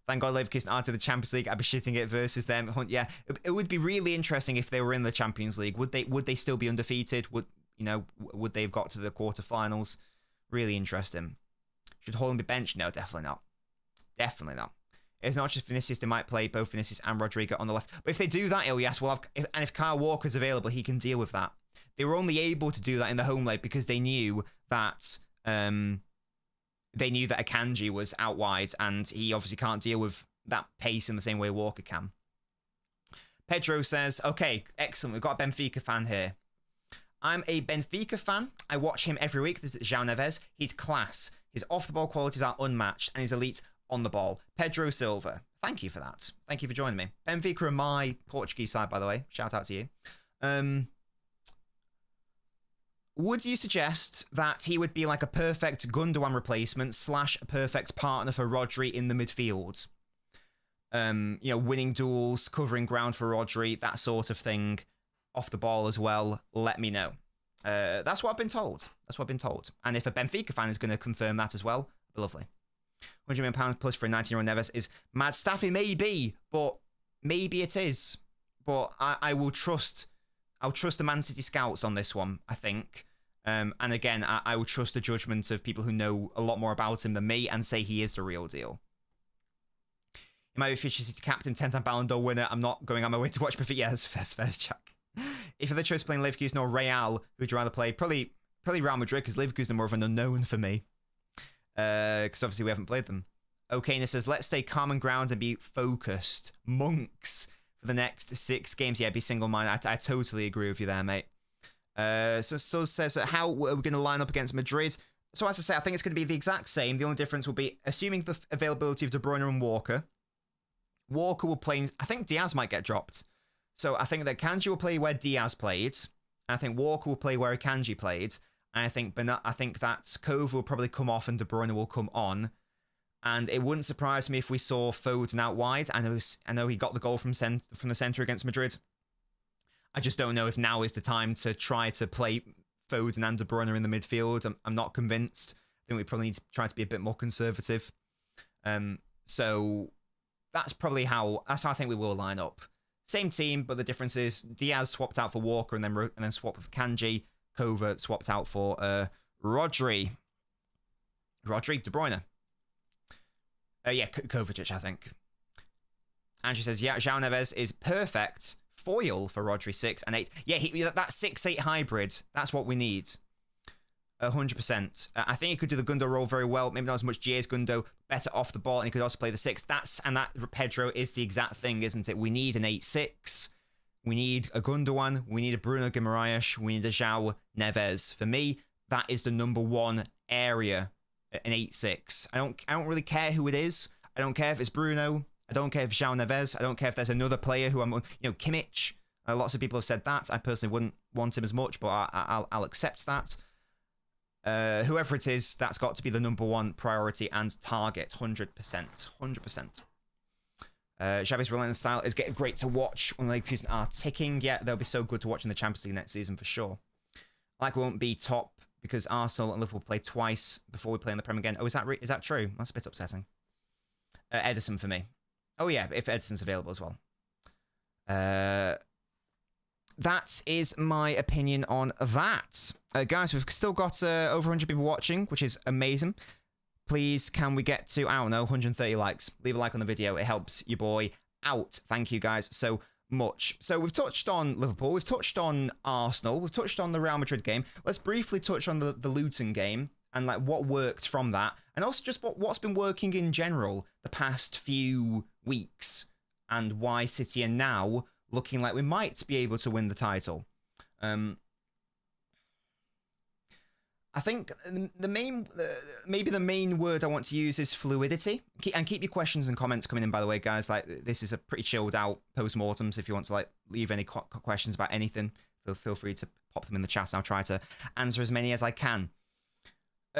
Speaker 1: Thank God Leverkusen are to the Champions League. I'd be shitting it versus them. Yeah, it would be really interesting if they were in the Champions League. Would they still be undefeated? Would they have got to the quarterfinals? Really interesting. Should Haaland be benched? No, definitely not. Definitely not. It's not just Vinicius. They might play both Vinicius and Rodrigo on the left. But if they do that, Ilyas, if Kyle Walker's available, he can deal with that. They were only able to do that in the home leg because they knew that Akanji was out wide, and he obviously can't deal with that pace in the same way Walker can. Pedro says, okay, excellent. We've got a Benfica fan here. I'm a Benfica fan. I watch him every week. This is João Neves. He's class. His off-the-ball qualities are unmatched, and he's elite on the ball. Pedro Silva. Thank you for that. Thank you for joining me. Benfica are my Portuguese side, by the way. Shout out to you. Would you suggest that he would be like a perfect Gundogan replacement / a perfect partner for Rodri in the midfield? Winning duels, covering ground for Rodri, that sort of thing. Off the ball as well. Let me know. That's what I've been told. And if a Benfica fan is going to confirm that as well, lovely. £100 million plus for a 19-year-old Neves is mad staffy, maybe, but maybe it is. But I will trust. I'll trust the Man City scouts on this one, I think. And again, I will trust the judgment of people who know a lot more about him than me and say he is the real deal. He might be future City captain, 10-time Ballon d'Or winner. I'm not going on my way to watch Benfica. Yeah, first Jack. If you're the choice playing Leverkusen or Real, who'd you rather play? Probably Real Madrid, because Leverkusen are more of an unknown for me. Because obviously we haven't played them. Okayness says, let's stay calm and ground and be focused. Monks for the next 6 games. Yeah, be single-minded. I totally agree with you there, mate. So says, how are we going to line up against Madrid? So as I say, I think it's going to be the exact same. The only difference will be, assuming the availability of De Bruyne and Walker. Walker will play... I think Diaz might get dropped. So I think that Akanji will play where Diaz played. And I think Walker will play where Akanji played. And I think that Kova will probably come off and De Bruyne will come on. And it wouldn't surprise me if we saw Foden out wide. I know he got the goal from the centre against Madrid. I just don't know if now is the time to try to play Foden and De Bruyne in the midfield. I'm not convinced. I think we probably need to try to be a bit more conservative. So that's probably how I think we will line up. Same team, but the difference is Diaz swapped out for Walker and then swapped with Kanji. Kova swapped out for Rodri. De Bruyne. Kovacic, I think. Andrew says, yeah, João Neves is perfect foil for Rodri 6 and 8. Yeah, that 6-8 hybrid, that's what we need. 100%. I think he could do the Gundo role very well. Maybe not as much G as Gundo, better off the ball, and he could also play the 6. That Pedro is the exact thing, isn't it? We need an 8-6. We need a Gundogan. We need a Bruno Guimaraes. We need a João Neves. For me, that is the number one area, an 8-6. I don't really care who it is. I don't care if it's Bruno. I don't care if it's João Neves. I don't care if there's another player who Kimmich. Lots of people have said that. I personally wouldn't want him as much, but I'll accept that. Whoever it is, that's got to be the number one priority and target. 100%. 100%. Xabi's relentless style is getting great to watch when Leverkusen are ticking. Yeah, they'll be so good to watch in the Champions League next season for sure. Like we won't be top because Arsenal and Liverpool play twice before we play in the Prem again. Oh, is that true? That's a bit upsetting. Edison for me. Oh yeah, if Edison's available as well. That is my opinion on that. Guys, we've still got over 100 people watching, which is amazing. Please, can we get to, I don't know, 130 likes? Leave a like on the video. It helps your boy out. Thank you guys so much. So we've touched on Liverpool. We've touched on Arsenal. We've touched on the Real Madrid game. Let's briefly touch on the Luton game and like what worked from that. And also just what's been working in general the past few weeks and why City are now looking like we might be able to win the title. I think maybe the main word I want to use is fluidity. Keep your questions and comments coming in, by the way, guys. Like, this is a pretty chilled out post-mortem, so if you want to like leave any questions about anything, feel free to pop them in the chat, and I'll try to answer as many as I can.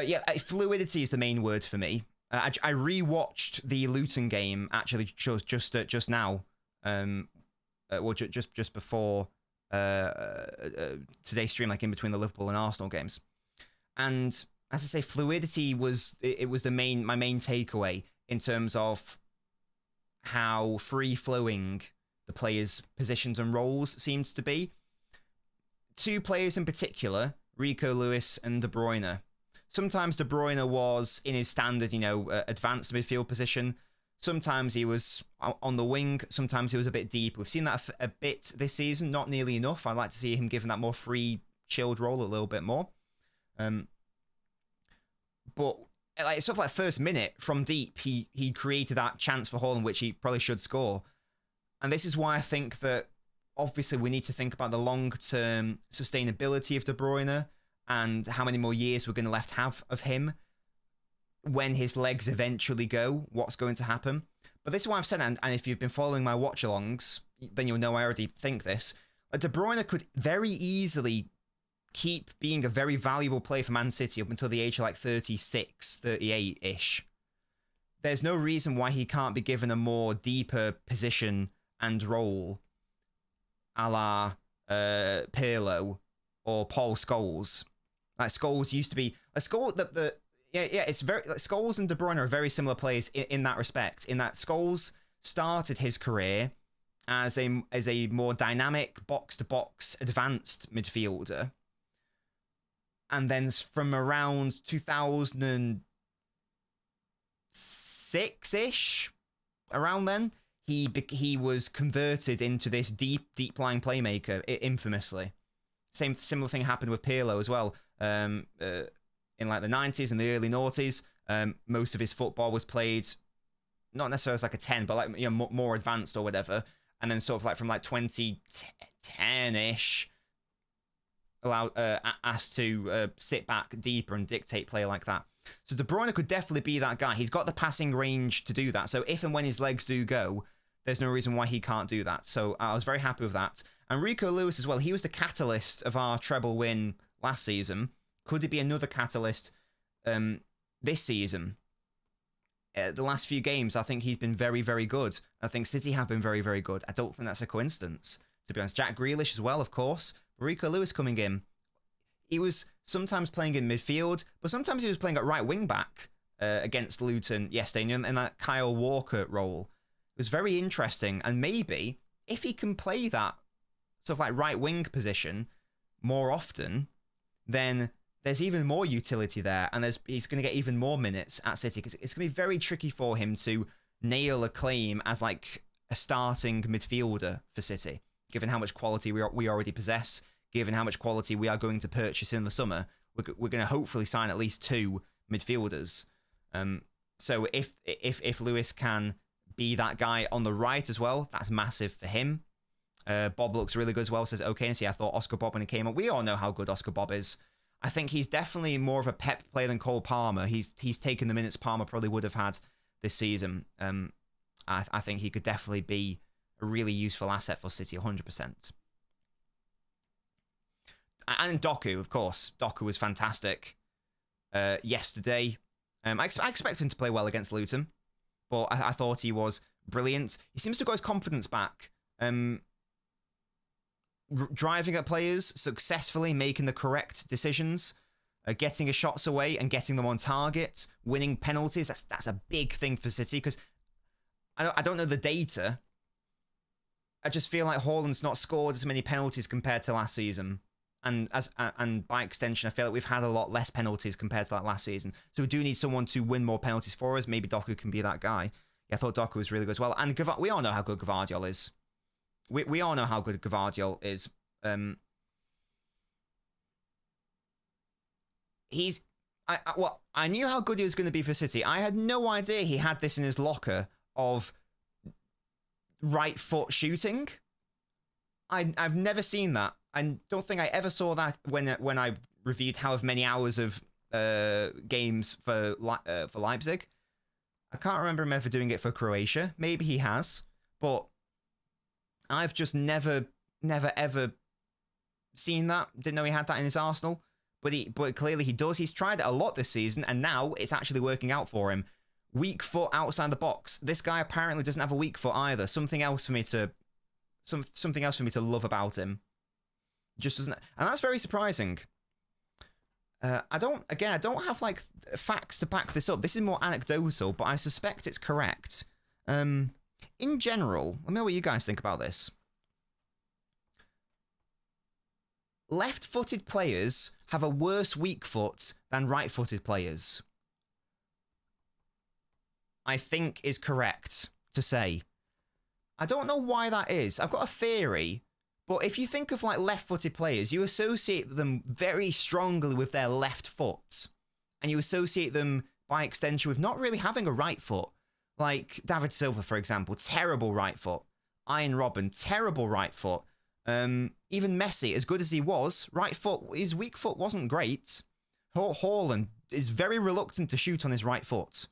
Speaker 1: Yeah, fluidity is the main word for me. I rewatched the Luton game actually just now, well, just before today's stream, like in between the Liverpool and Arsenal games. And as I say, fluidity was my main takeaway in terms of how free-flowing the players' positions and roles seemed to be. Two players in particular, Rico Lewis and De Bruyne. Sometimes De Bruyne was in his standard, advanced midfield position. Sometimes he was on the wing. Sometimes he was a bit deep. We've seen that a bit this season, not nearly enough. I'd like to see him given that more free, chilled role a little bit more. But like stuff like first minute from deep, he created that chance for Haaland, which he probably should score. And this is why I think that obviously we need to think about the long-term sustainability of De Bruyne and how many more years we're going to left have of him. When his legs eventually go, what's going to happen? But this is why I've said, and if you've been following my watch-alongs, then you'll know I already think this. De Bruyne could very easily keep being a very valuable player for Man City up until the age of like 36, 38-ish. There's no reason why he can't be given a more deeper position and role a la Pirlo or Paul Scholes. Like Scholes used to be... it's very... Like, Scholes and De Bruyne are very similar players in that respect, in that Scholes started his career as a more dynamic, box-to-box, advanced midfielder. And then from around 2006-ish, around then, he was converted into this deep-lying playmaker, infamously. Similar thing happened with Pirlo as well. In like the 90s and the early noughties, most of his football was played, not necessarily as like a 10, but like more advanced or whatever. And then sort of like from like 2010-ish, asked to sit back deeper and dictate play like that. So De Bruyne could definitely be that guy. He's got the passing range to do that. So if and when his legs do go, there's no reason why he can't do that. So I was very happy with that. And Rico Lewis as well. He was the catalyst of our treble win last season. Could it be another catalyst this season? The last few games, I think he's been very, very good. I think City have been very, very good. I don't think that's a coincidence, to be honest. Jack Grealish as well, of course. Rico Lewis coming in. He was sometimes playing in midfield, but sometimes he was playing at right wing back against Luton yesterday in that Kyle Walker role. It was very interesting, and maybe if he can play that sort of like right wing position more often, then there's even more utility there, and he's going to get even more minutes at City, because it's going to be very tricky for him to nail a claim as like a starting midfielder for City, given how much quality we already possess, given how much quality we are going to purchase in the summer. We're going to hopefully sign at least 2 midfielders. So if Lewis can be that guy on the right as well, that's massive for him. Bob looks really good as well, says, okay, see, I thought Oscar Bob when he came up. We all know how good Oscar Bob is. I think he's definitely more of a Pep player than Cole Palmer. He's taken the minutes Palmer probably would have had this season. I think he could definitely be a really useful asset for City, 100%. And Doku, of course. Doku was fantastic yesterday. I expect him to play well against Luton, but I thought he was brilliant. He seems to have got his confidence back. Driving at players, successfully making the correct decisions, getting his shots away and getting them on target, winning penalties. That's a big thing for City, because I don't know the data. I just feel like Haaland's not scored as many penalties compared to last season. And by extension, I feel like we've had a lot less penalties compared to that last season. So we do need someone to win more penalties for us. Maybe Doku can be that guy. Yeah, I thought Doku was really good as well. And we all know how good Gvardiol is. We all know how good Gvardiol is. I knew how good he was going to be for City. I had no idea he had this in his locker of right foot shooting. I've never seen that. I don't think I ever saw that when I reviewed however many hours of games for Leipzig. I can't remember him ever doing it for Croatia. Maybe he has, but I've just never ever seen that. Didn't know he had that in his arsenal, but clearly he does. He's tried it a lot this season, and now it's actually working out for him. Weak foot outside the box. This guy apparently doesn't have a weak foot either. Something else for me to love about him. Just doesn't, and that's very surprising. I don't have like facts to back this up. This is more anecdotal, but I suspect it's correct. In general, let me know what you guys think about this. Left-footed players have a worse weak foot than right-footed players. I think is correct to say. I don't know why that is. I've got a theory. But if you think of like left-footed players, you associate them very strongly with their left foot. And you associate them by extension with not really having a right foot. Like David Silva, for example, terrible right foot. Ian Robben, terrible right foot. Even Messi, as good as he was, right foot, his weak foot wasn't great. Haaland is very reluctant to shoot on his right foot.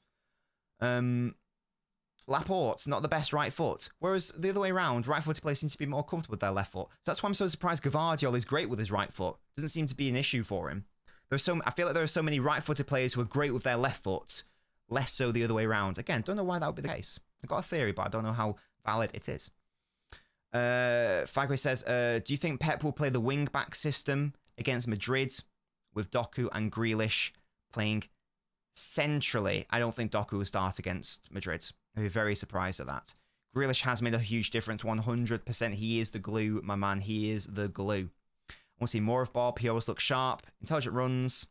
Speaker 1: Laporte's not the best right foot, whereas the other way around, right-footed players seem to be more comfortable with their left foot. So that's why I'm so surprised Gvardiol is great with his right foot. Doesn't seem to be an issue for him. I feel like there are so many right-footed players who are great with their left foot, less so the other way around. Again, don't know why that would be the case. I've got a theory, but I don't know how valid it is. Fagre says, do you think Pep will play the wing-back system against Madrid with Doku and Grealish playing centrally? I don't think Doku will start against Madrid. I'd be very surprised at that. Grealish has made a huge difference, 100%. He is the glue, my man. He is the glue. I want to see more of Bob. He always looks sharp. Intelligent runs.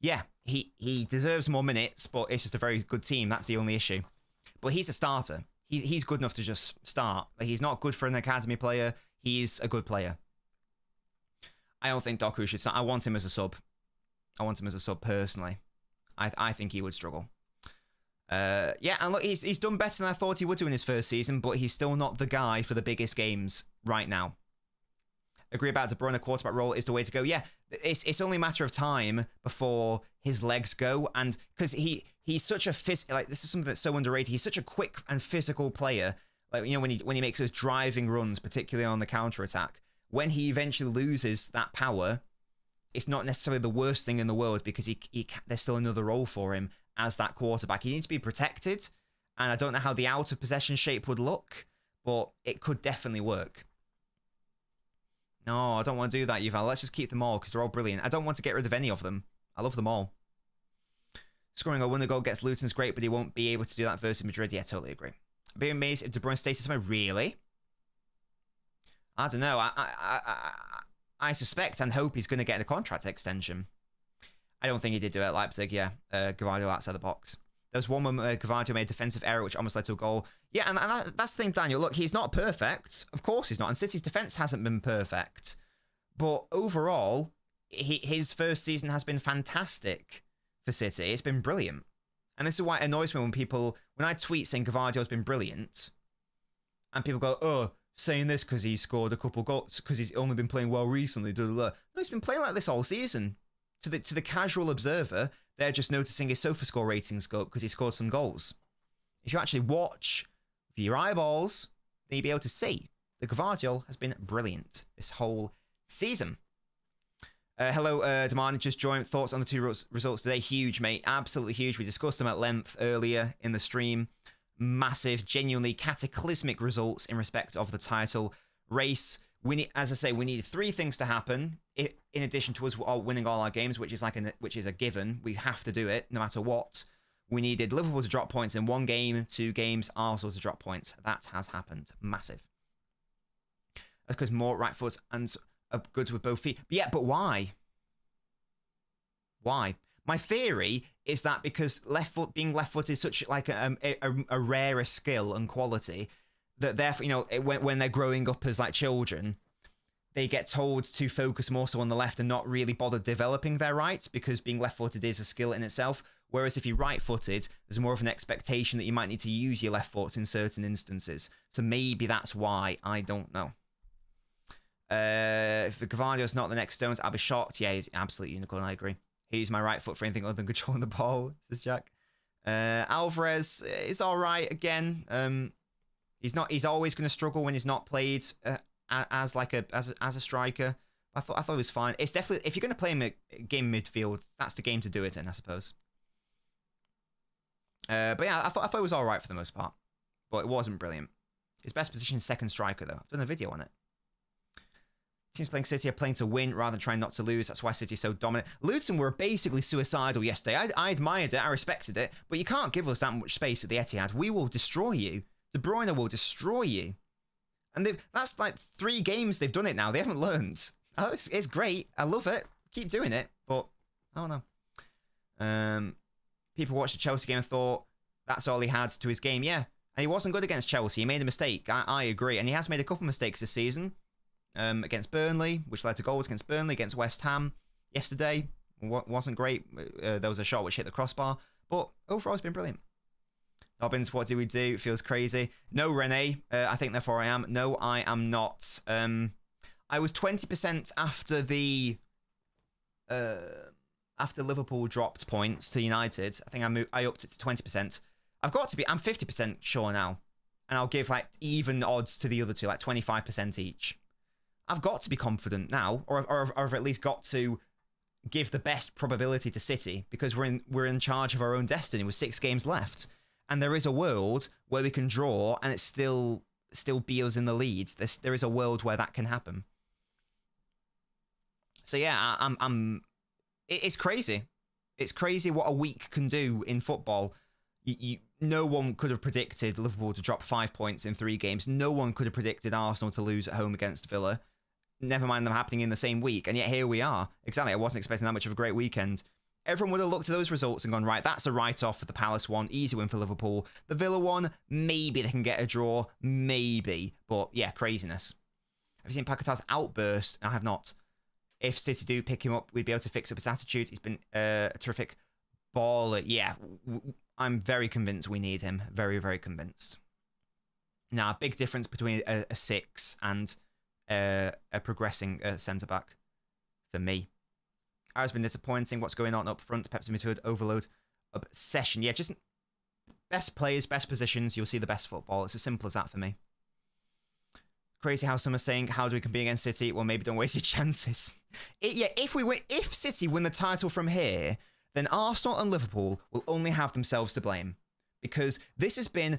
Speaker 1: Yeah, he deserves more minutes, but it's just a very good team. That's the only issue. But he's a starter. He's good enough to just start. He's not good for an academy player. He's a good player. I don't think Doku should start. I want him as a sub. I want him as a sub personally. I think he would struggle. Yeah, and look, he's done better than I thought he would do in his first season, but he's still not the guy for the biggest games right now. Agree about De Bruyne, quarterback role is the way to go. Yeah, it's only a matter of time before his legs go, and because he's such a like this is something that's so underrated. He's such a quick and physical player. Like, you know, when he makes those driving runs, particularly on the counter attack, when he eventually loses that power, it's not necessarily the worst thing in the world because there's still another role for him as that quarterback. He needs to be protected, and I don't know how the out of possession shape would look, but it could definitely work. No, I don't want to do that, Yuval. Let's just keep them all because they're all brilliant. I don't want to get rid of any of them. I love them all. Scoring a winner goal against Luton's great, but he won't be able to do that versus Madrid. Yeah, totally agree. I'd be amazed if De Bruyne stays somewhere. Really? I don't know. I suspect and hope he's going to get a contract extension. I don't think he did do it at Leipzig, yeah. Gvardiol outside the box. There was one moment Gvardiol made a defensive error, which almost led to a goal. Yeah, and that's the thing, Daniel. Look, he's not perfect. Of course he's not. And City's defence hasn't been perfect. But overall, his first season has been fantastic for City. It's been brilliant. And this is why it annoys me when I tweet saying Gvardiol's been brilliant, and people go, oh, saying this because he scored a couple goals, because he's only been playing well recently. Blah, blah, blah. No, he's been playing like this all season. To the casual observer, they're just noticing his SofaScore ratings go up because he scored some goals. If you actually watch with your eyeballs, then you'll be able to see that Gvardiol has been brilliant this whole season. Hello, Demand just joined. Thoughts on the two results today? Huge, mate. Absolutely huge. We discussed them at length earlier in the stream. Massive, genuinely cataclysmic results in respect of the title race. As I say, we need three things to happen. In addition to us winning all our games, which is a given. We have to do it no matter what. We needed Liverpool to drop points in one game, 2 games, Arsenal to drop points. That has happened. Massive. That's because more right foots and good with both feet. But yeah, but why? Why? My theory is that because being left foot is such like a rarer skill and quality that therefore, you know, when they're growing up as like children, they get told to focus more so on the left and not really bother developing their right, because being left-footed is a skill in itself. Whereas if you're right-footed, there's more of an expectation that you might need to use your left foot in certain instances. So maybe that's why. I don't know. If Gavardio's not the next Stones, I'll be shocked. Yeah, he's absolute unicorn. I agree. He's my right foot for anything other than controlling the ball, says Jack. Alvarez is all right again. He's always going to struggle when he's not played as a striker. I thought it was fine. It's definitely, if you're going to play him a game midfield, that's the game to do it in, I suppose. But yeah, I thought it was all right for the most part, but it wasn't brilliant. His best position is second striker though. I've done a video on it. Teams playing City are playing to win rather than trying not to lose. That's why City is so dominant. Luton were basically suicidal yesterday. I admired it. I respected it. But you can't give us that much space at the Etihad. We will destroy you. De Bruyne will destroy you. And that's like 3 games they've done it now. They haven't learned. Oh, it's great. I love it. Keep doing it. But I don't know. People watched the Chelsea game and thought that's all he had to his game. Yeah. And he wasn't good against Chelsea. He made a mistake. I agree. And he has made a couple mistakes this season. Against Burnley, which led to goals against Burnley, against West Ham yesterday. Wasn't great. There was a shot which hit the crossbar. But overall, it's been brilliant. Nobbins, what do we do? It feels crazy. No, Rene. I think therefore I am. No, I am not. I was 20% after Liverpool dropped points to United. I think I upped it to 20%. I'm 50% sure now. And I'll give like even odds to the other two, like 25% each. I've got to be confident now, or I've at least got to give the best probability to City, because we're in charge of our own destiny with 6 games left, and there is a world where we can draw and it's still be us in the lead. There is a world where that can happen. So yeah, it's crazy. It's crazy what a week can do in football. No one could have predicted Liverpool to drop 5 points in 3 games. No one could have predicted Arsenal to lose at home against Villa. Never mind them happening in the same week. And yet here we are. Exactly. I wasn't expecting that much of a great weekend. Everyone would have looked at those results and gone, right, that's a write-off for the Palace one. Easy win for Liverpool. The Villa one, maybe they can get a draw. Maybe. But yeah, craziness. Have you seen Paquetá's outburst? I have not. If City do pick him up, we'd be able to fix up his attitude. He's been a terrific baller. Yeah, I'm very convinced we need him. Very, very convinced. Now, a big difference between a 6 and a progressing centre-back for me. It's been disappointing. What's going on up front? Pepsi midfield overload obsession. Yeah, just best players, best positions. You'll see the best football. It's as simple as that for me. Crazy how some are saying, how do we compete against City? Well, maybe don't waste your chances. If City win the title from here, then Arsenal and Liverpool will only have themselves to blame, because this has been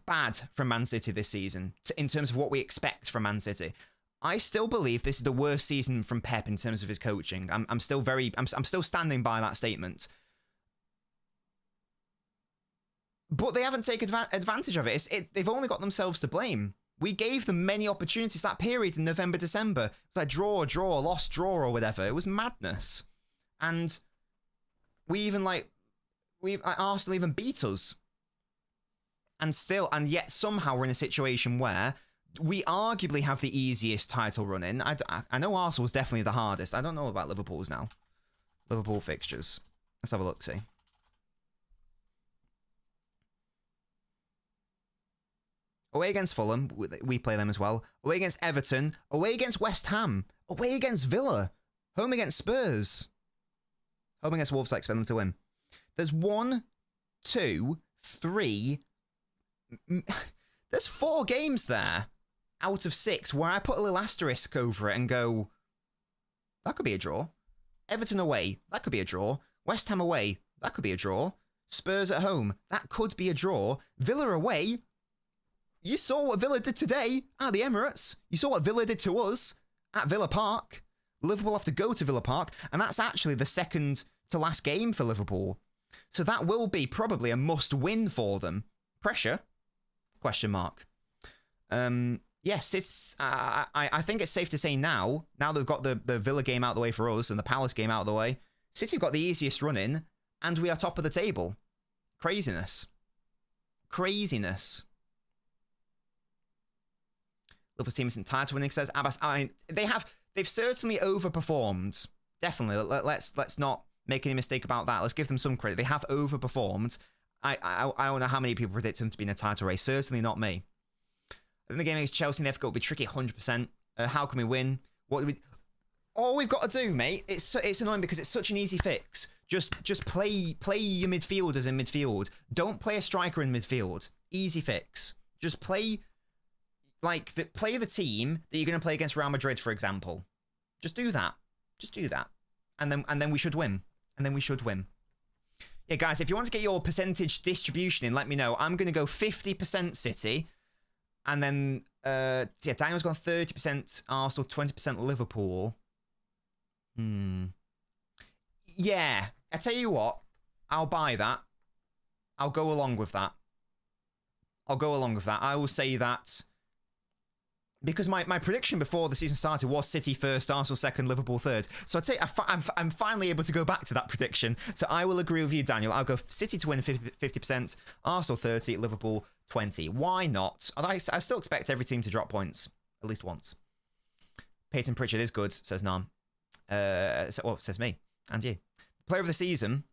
Speaker 1: bad from Man City this season in terms of what we expect from Man City. I still believe this is the worst season from Pep in terms of his coaching. I'm still standing by that statement. But they haven't taken advantage of it. They've only got themselves to blame. We gave them many opportunities. That period in November, December, it was like draw, lost, draw, or whatever. It was madness. And Arsenal even beat us. And yet somehow we're in a situation where we arguably have the easiest title run in. I know Arsenal's definitely the hardest. I don't know about Liverpool's now. Liverpool fixtures. Let's have a look, see. Away against Fulham, we play them as well. Away against Everton. Away against West Ham. Away against Villa. Home against Spurs. Home against Wolves, I expect them to win. There's 1, 2, 3... There's 4 games there out of 6 where I put a little asterisk over it and go, that could be a draw. Everton away, that could be a draw. West Ham away, that could be a draw. Spurs at home, that could be a draw. Villa away, you saw what Villa did today at the Emirates. You saw what Villa did to us at Villa Park. Liverpool have to go to Villa Park, and that's actually the second to last game for Liverpool. So that will be probably a must-win for them. Pressure? Question mark. Yeah, yes, it's. I think it's safe to say now that we've got the Villa game out of the way for us and the Palace game out of the way, City have got the easiest run in, and we are top of the table. Craziness. Craziness. Liverpool team isn't tired to winning, says Abbas. I mean, they've certainly overperformed. Definitely. Let's not make any mistake about that. Let's give them some credit. They have overperformed. I don't know how many people predict them to be in a title race. Certainly not me. I think the game against Chelsea and the FA Cup will be tricky 100%. How can we win? What do we... All we've got to do, mate, it's annoying because it's such an easy fix. Just play your midfielders in midfield. Don't play a striker in midfield. Easy fix. Just play play the team that you're going to play against Real Madrid, for example. Just do that. Just do that. And then we should win. And then we should win. Yeah, guys, if you want to get your percentage distribution in, let me know. I'm going to go 50% City. And then, Daniel's gone 30% Arsenal, 20% Liverpool. Yeah, I tell you what, I'll buy that. I'll go along with that. I will say that because my prediction before the season started was City first, Arsenal second, Liverpool third. So I'm finally able to go back to that prediction. So I will agree with you, Daniel. I'll go City to win 50%, Arsenal 30%, Liverpool 20%. Why not? I still expect every team to drop points at least once. Peyton Pritchard is good, says Nam. Says me and you. Player of the season.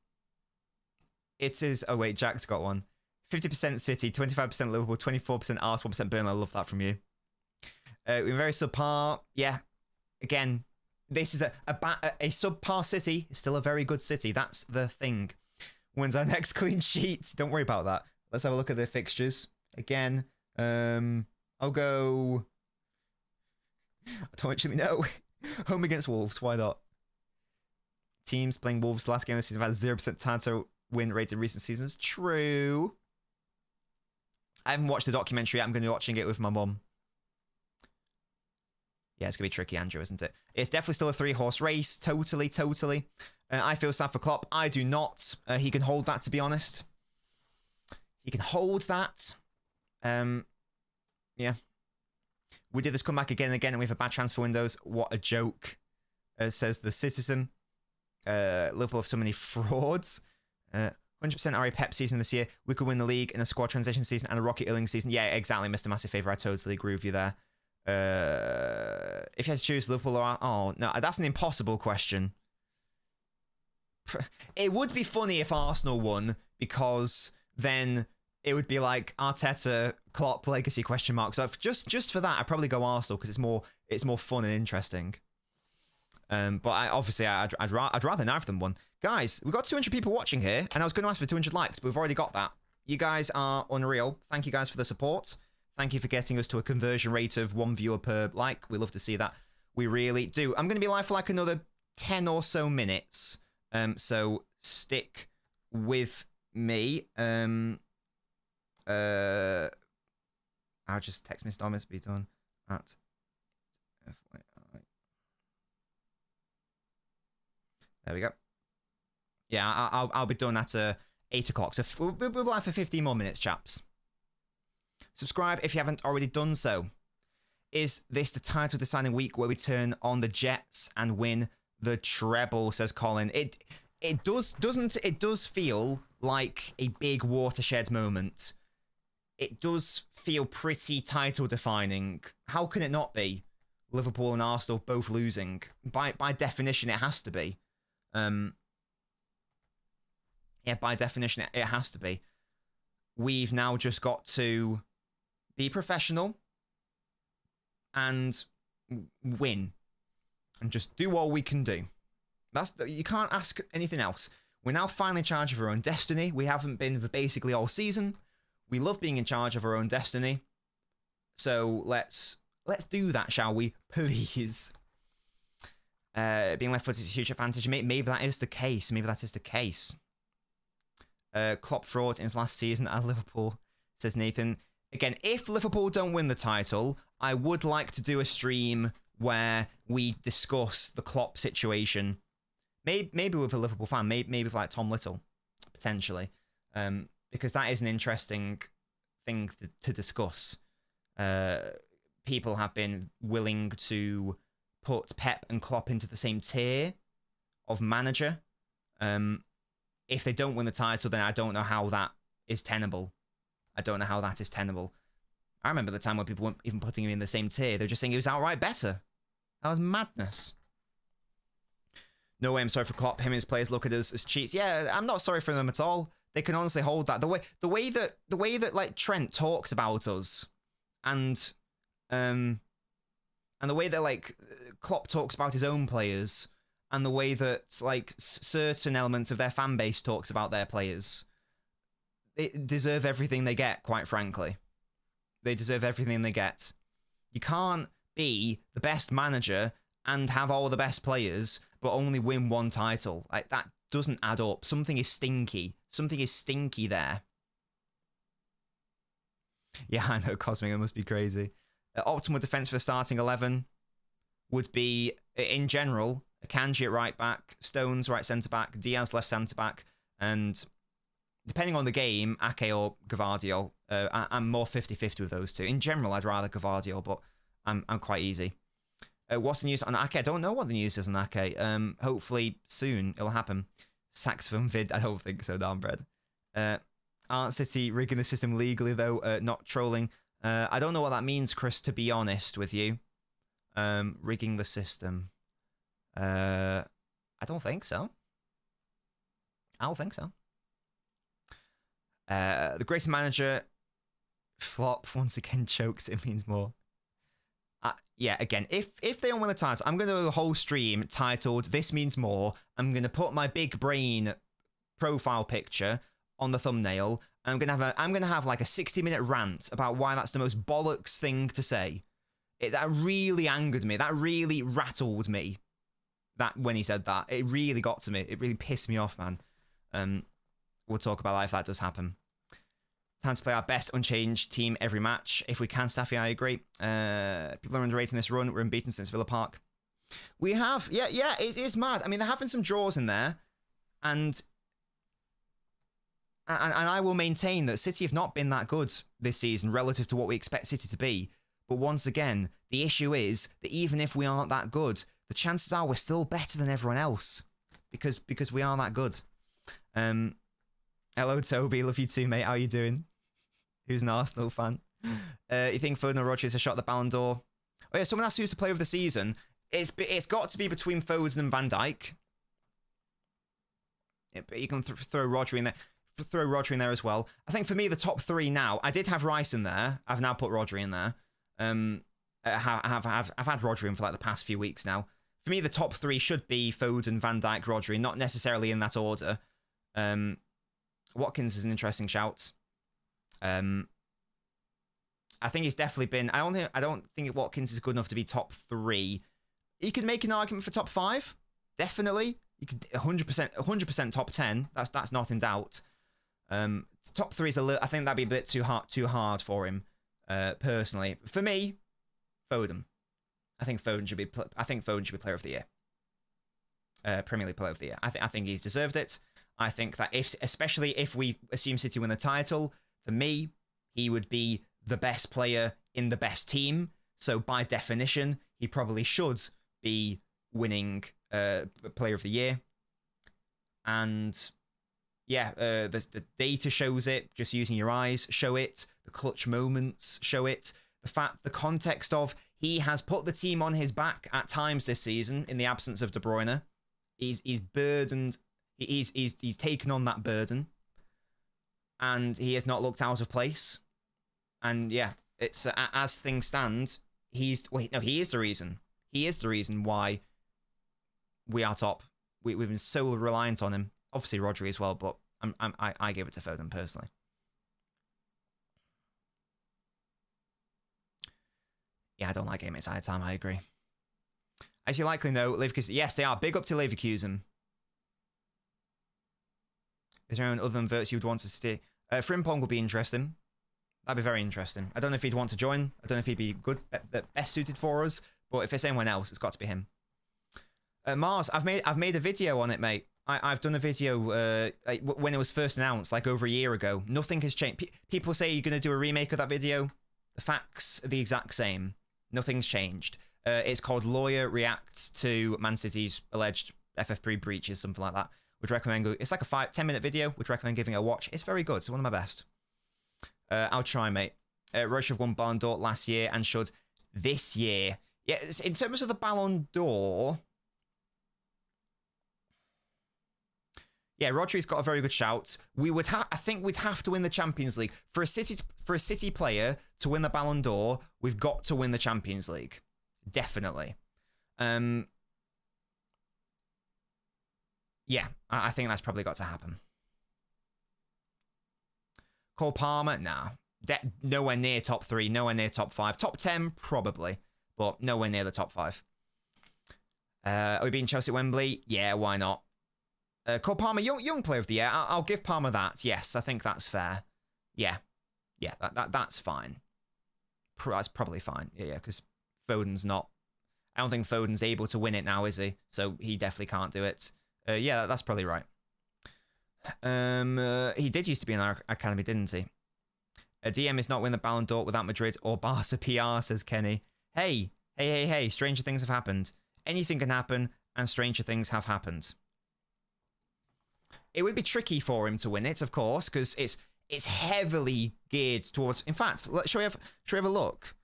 Speaker 1: It is. Oh wait, Jack's got one. 50% City, 25% Liverpool, 24% Arsenal, 1% Burnley. I love that from you. We're very subpar. Yeah. Again, this is a subpar City. It's still a very good City. That's the thing. When's our next clean sheet? Don't worry about that. Let's have a look at the fixtures again. I'll go. I don't actually know. Home against Wolves. Why not? Teams playing Wolves last game of the season have had 0% Tanto win rate in recent seasons. True. I haven't watched the documentary yet. I'm going to be watching it with my mum. Yeah, it's going to be tricky, Andrew, isn't it? It's definitely still a 3-horse race. Totally. I feel sad for Klopp. I do not. He can hold that, to be honest. He can hold that. Yeah. We did this comeback again and again, and we have a bad transfer windows. What a joke, says the Citizen. Liverpool have so many frauds. 100% Ari Pep season this year. We could win the league in a squad transition season and a Rocket Illing season. Yeah, exactly, Mr. Massive Favour. I totally agree with you there. If you had to choose Liverpool or... Oh, no, that's an impossible question. It would be funny if Arsenal won, because then it would be like Arteta, Klopp, legacy question mark. So just for that, I'd probably go Arsenal because it's more fun and interesting. But I'd rather neither of them won. Guys, we've got 200 people watching here, and I was going to ask for 200 likes, but we've already got that. You guys are unreal. Thank you guys for the support. Thank you for getting us to a conversion rate of 1 viewer per like. We love to see that. We really do. I'm going to be live for like another 10 or so minutes. So stick with me. I'll just text Mr. Thomas, be done at FYI. There we go. Yeah, I'll be done at 8 o'clock. So we'll be live for 15 more minutes, chaps. Subscribe if you haven't already done so. Is this the title deciding week where we turn on the Jets and win the treble, says Colin. It does feel like a big watershed moment. It does feel pretty title defining. How can it not be? Liverpool and Arsenal both losing. By definition, it has to be. Yeah, by definition, it has to be. We've now just got to be professional and win. And just do all we can do. You can't ask anything else. We're now finally in charge of our own destiny. We haven't been for basically all season. We love being in charge of our own destiny. So let's do that, shall we? Please. Being left-footed is a huge advantage. Maybe that is the case. Klopp fraud in his last season at Liverpool, says Nathan. Again, if Liverpool don't win the title, I would like to do a stream where we discuss the Klopp situation. Maybe with a Liverpool fan, maybe with like Tom Little, potentially. Because that is an interesting thing to discuss. people have been willing to put Pep and Klopp into the same tier of manager. If they don't win the title, then I don't know how that is tenable. I don't know how that is tenable. I remember the time when people weren't even putting him in the same tier. They were just saying he was outright better. That was madness. No way I'm sorry for Klopp. Him and his players look at us as cheats. Yeah, I'm not sorry for them at all. They can honestly hold that. The way that like Trent talks about us, and the way that like Klopp talks about his own players, and the way that like certain elements of their fan base talks about their players, they deserve everything they get, quite frankly. They deserve everything they get. You can't be the best manager and have all the best players, but only win one title. Like, that doesn't add up. Something is stinky. Something is stinky there. Yeah, I know, Cosmic. It must be crazy. Optimal defense for the starting 11 would be, in general, Akanji at right back, Stones right centre back, Diaz left centre back, and depending on the game, Ake or Gvardiol. I'm more 50-50 with those two. In general, I'd rather Gvardiol, but I'm quite easy. What's the news on Ake? I don't know what the news is on Ake. Hopefully soon it'll happen. Saxophone vid? I don't think so, darn bread. Art City rigging the system legally, though, not trolling. I don't know what that means, Chris, to be honest with you. Rigging the system. I don't think so. I don't think so. The greatest manager flop once again chokes. It means more. Yeah, again, if they don't win the title, I'm going to do a whole stream titled "This Means More." I'm going to put my big brain profile picture on the thumbnail. I'm going to have like a 60-minute rant about why that's the most bollocks thing to say. That really angered me. That really rattled me. That when he said that, it really got to me. It really pissed me off, man. We'll talk about that if that does happen. Time to play our best unchanged team every match. If we can, Staffy, I agree. People are underrating this run. We're unbeaten since Villa Park. We have. Yeah, it is mad. I mean, there have been some draws in there. And I will maintain that City have not been that good this season relative to what we expect City to be. But once again, the issue is that even if we aren't that good, the chances are we're still better than everyone else. Because we are that good. Hello, Toby. Love you too, mate. How are you doing? Who's an Arsenal fan? You think Foden or Rodgers has shot the Ballon d'Or? Oh yeah, someone asked who's the player of the season. It's got to be between Foden and Van Dijk. Yeah, but you can throw Rodri in there. Throw Rodri in there as well. I think for me, the top three now. I did have Rice in there. I've now put Rodri in there. I've had Rodri in for like the past few weeks now. For me, the top three should be Foden, Van Dijk, Rodri. Not necessarily in that order. Watkins is an interesting shout. I think he's definitely been. I don't think Watkins is good enough to be top three. You could make an argument for top five. Definitely, you could 100% top 10. That's not in doubt. Top three is a little. I think that'd be a bit too hard for him. Personally, for me, Foden. I think Foden should be player of the year. Premier League player of the year. I think he's deserved it. I think that especially if we assume City win the title, for me, he would be the best player in the best team. So by definition, he probably should be winning player of the year. And yeah, the data shows it. Just using your eyes show it. The clutch moments show it. The context of he has put the team on his back at times this season in the absence of De Bruyne. He's burdened. He's taken on that burden, and he has not looked out of place. And yeah, it's as things stand, he is the reason. He is the reason why we are top. We've been so reliant on him. Obviously Rodri as well, but I gave it to Foden personally. Yeah, I don't like game inside time. I agree. As you likely know, Leverkusen. Yes, they are. Big up to Leverkusen. Is there anyone other than Virtue you'd want to stay? Frimpong would be interesting. That'd be very interesting. I don't know if he'd want to join. I don't know if he'd be good, best suited for us. But if it's anyone else, it's got to be him. Mars, I've made a video on it, mate. I've done a video when it was first announced, like over a year ago. Nothing has changed. People say you're going to do a remake of that video. The facts are the exact same. Nothing's changed. It's called Lawyer Reacts to Man City's alleged FFP breaches, something like that. Would recommend. It's like a 10-minute video. Would recommend giving it a watch. It's very good. It's one of my best. I'll try, mate. Roche have won Ballon d'Or last year and should this year. Yeah, in terms of the Ballon d'Or, yeah, Rodri's got a very good shout. I think we'd have to win the Champions League for a City player to win the Ballon d'Or. We've got to win the Champions League, definitely. Yeah, I think that's probably got to happen. Cole Palmer, nah. Nowhere near top 3, nowhere near top 5. Top 10, probably, but nowhere near the top 5. Are we beating Chelsea at Wembley? Yeah, why not? Cole Palmer, young player of the year. I'll give Palmer that. Yes, I think that's fair. Yeah, that's fine. That's probably fine. Yeah, because Foden's not. I don't think Foden's able to win it now, is he? So he definitely can't do it. Yeah, that's probably right. He did used to be in our academy, didn't he? DM is not win the Ballon d'Or without Madrid or Barca PR, says Kenny. Hey, stranger things have happened. Anything can happen, and stranger things have happened. It would be tricky for him to win it, of course, because it's heavily geared towards. In fact, shall we have a look?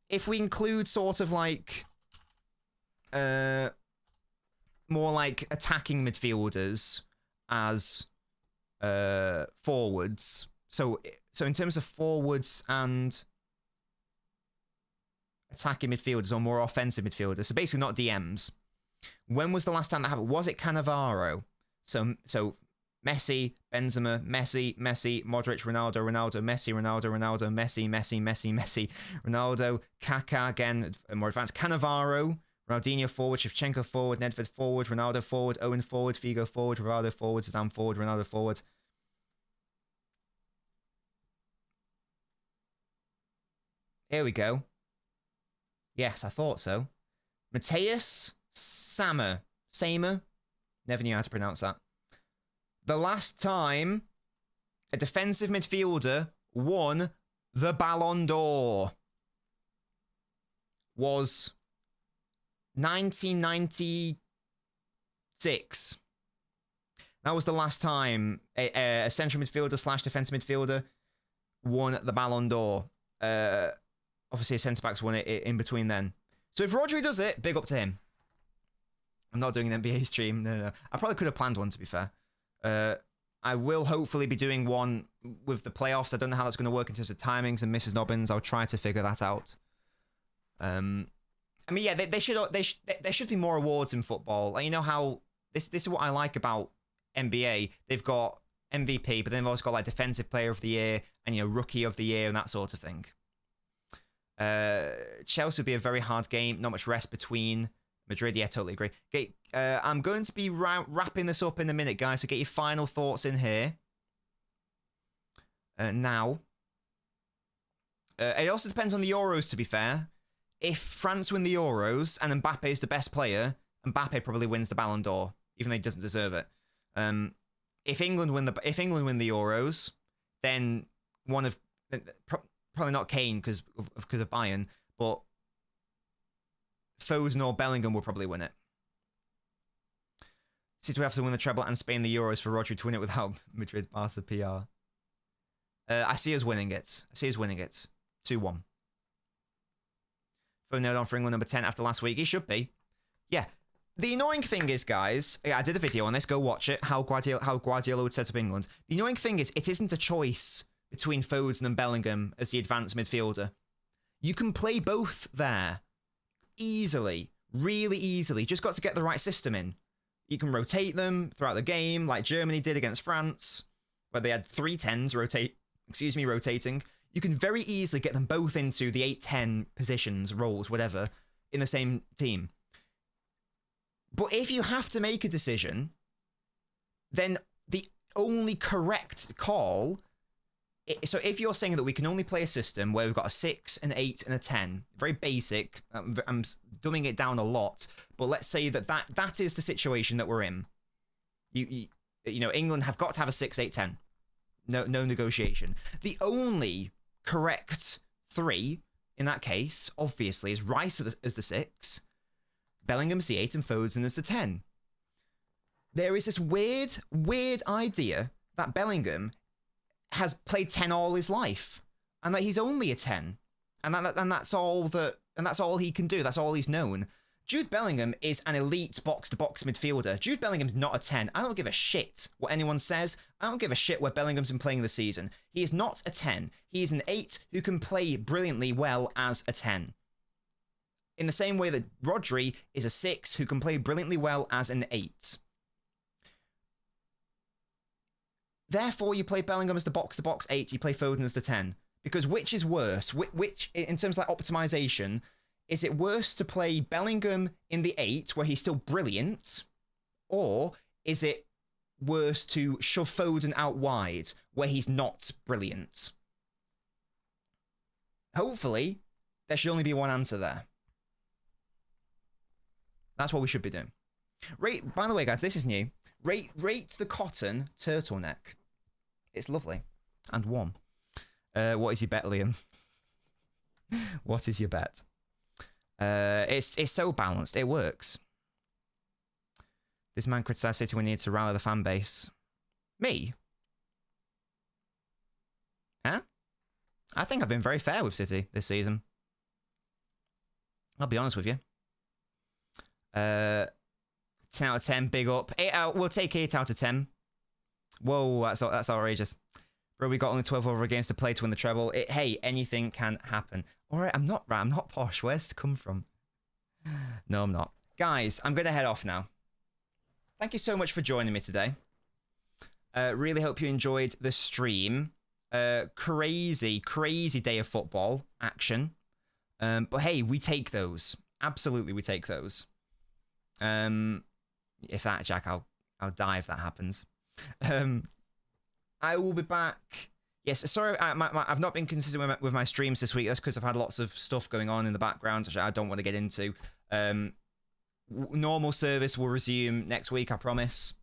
Speaker 1: If we include sort of like more like attacking midfielders as forwards. So in terms of forwards and attacking midfielders or more offensive midfielders, so basically not DMs. When was the last time that happened? Was it Cannavaro? So Messi, Benzema, Messi, Modric, Ronaldo, Messi, Ronaldo, Messi, Ronaldo, Kaká again, more advanced, Cannavaro, Ronaldinho forward, Shevchenko forward, Nedved forward, Ronaldo forward, Owen forward, Figo forward, Rivaldo forward, Zidane forward, Ronaldo forward. Here we go. Yes, I thought so. Mateus Sammer. Never knew how to pronounce that. The last time a defensive midfielder won the Ballon d'Or was 1996. That was the last time a central midfielder / defensive midfielder won the Ballon d'Or. Obviously, a centre-back's won it in between then. So if Rodri does it, big up to him. I'm not doing an NBA stream. No. I probably could have planned one, to be fair. I will hopefully be doing one with the playoffs. I don't know how that's going to work in terms of timings and Mrs. Nobbins. I'll try to figure that out. I mean, yeah, there should be more awards in football. Like, you know how this is what I like about NBA. They've got MVP, but then they've also got like Defensive Player of the Year and Rookie of the Year and that sort of thing. Chelsea would be a very hard game. Not much rest between. Madrid, yeah, totally agree. Okay, I'm going to be wrapping this up in a minute, guys, so get your final thoughts in here. Now. It also depends on the Euros, to be fair. If France win the Euros and Mbappe is the best player, Mbappe probably wins the Ballon d'Or, even though he doesn't deserve it. If England win the Euros, then one of probably not Kane because of Bayern, but Foden or Bellingham will probably win it. City will have to win the treble and Spain the Euros for Rodri to win it without Madrid, Barca, PR. I see us winning it. 2-1. Foden nailed on for England number 10 after last week. He should be. Yeah. The annoying thing is, guys, I did a video on this. Go watch it. How Guardiola would set up England. The annoying thing is, it isn't a choice between Foden and Bellingham as the advanced midfielder. You can play both there. Easily. Really easily. Just got to get the right system in. You can rotate them throughout the game, like Germany did against France, where they had 3 10s rotating. You can very easily get them both into the 8-10 positions, roles, whatever, in the same team. But if you have to make a decision, then the only correct call... So if you're saying that we can only play a system where we've got a 6, an 8, and a 10, very basic, I'm dumbing it down a lot, but let's say that is the situation that we're in. You know, England have got to have a 6, 8, 10. No negotiation. The only correct 3 in that case, obviously, is Rice as the 6, Bellingham's the 8, and Foden as the 10. There is this weird idea that Bellingham has played 10 all his life, and that he's only a 10, and that's all he can do. That's all he's known. Jude Bellingham is an elite box-to-box midfielder. Jude Bellingham's not a 10. I don't give a shit what anyone says. I don't give a shit where Bellingham's been playing this season. He is not a 10. He is an 8 who can play brilliantly well as a 10. In the same way that Rodri is a 6 who can play brilliantly well as an 8. Therefore, you play Bellingham as the box-to-box 8, you play Foden as the 10. Because which is worse? Which, in terms of like optimization, is it worse to play Bellingham in the 8, where he's still brilliant? Or is it worse to shove Foden out wide, where he's not brilliant? Hopefully, there should only be one answer there. That's what we should be doing. By the way, guys, this is new. Rate the cotton turtleneck. It's lovely. And warm. What is your bet, Liam? What is your bet? It's so balanced. It works. This man criticised City when he needed to rally the fan base. Me? Huh? I think I've been very fair with City this season. I'll be honest with you. 10 out of 10, big up. 8 out. We'll take 8 out of 10. Whoa, that's outrageous. Bro, we got only 12 over games to play to win the treble. Hey, anything can happen. All right, I'm not posh. Where's it come from? No, I'm not. Guys, I'm going to head off now. Thank you so much for joining me today. Really hope you enjoyed the stream. Crazy day of football action. But hey, we take those. Absolutely, we take those. If that, Jack, I'll die if that happens. I will be back. Yes, sorry, I've not been consistent with my streams this week. That's because I've had lots of stuff going on in the background, which I don't want to get into. Normal service will resume next week, I promise.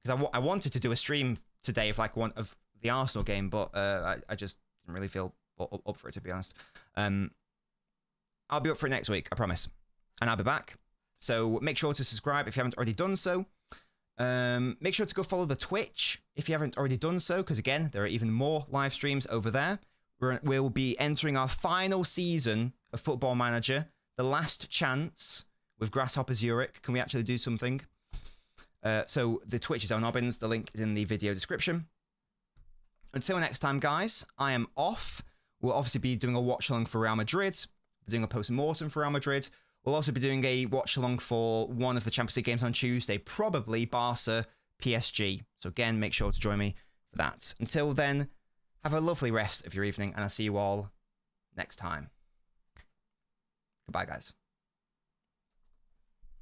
Speaker 1: Because I wanted to do a stream today of like one of the Arsenal game, but I just didn't really feel up for it, to be honest. I'll be up for it next week, I promise. And I'll be back. So make sure to subscribe if you haven't already done so. Make sure to go follow the Twitch if you haven't already done so, because again, there are even more live streams over there. We'll be entering our final season of Football Manager, the last chance with Grasshopper Zurich. Can we actually do something? So the Twitch is LNobbins. The link is in the video description. Until next time, guys, I am off. We'll obviously be doing a watch-along for Real Madrid. We're doing a post-mortem for Real Madrid. We'll also be doing a watch-along for one of the Champions League games on Tuesday, probably Barca PSG. So again, make sure to join me for that. Until then, have a lovely rest of your evening, and I'll see you all next time. Goodbye, guys.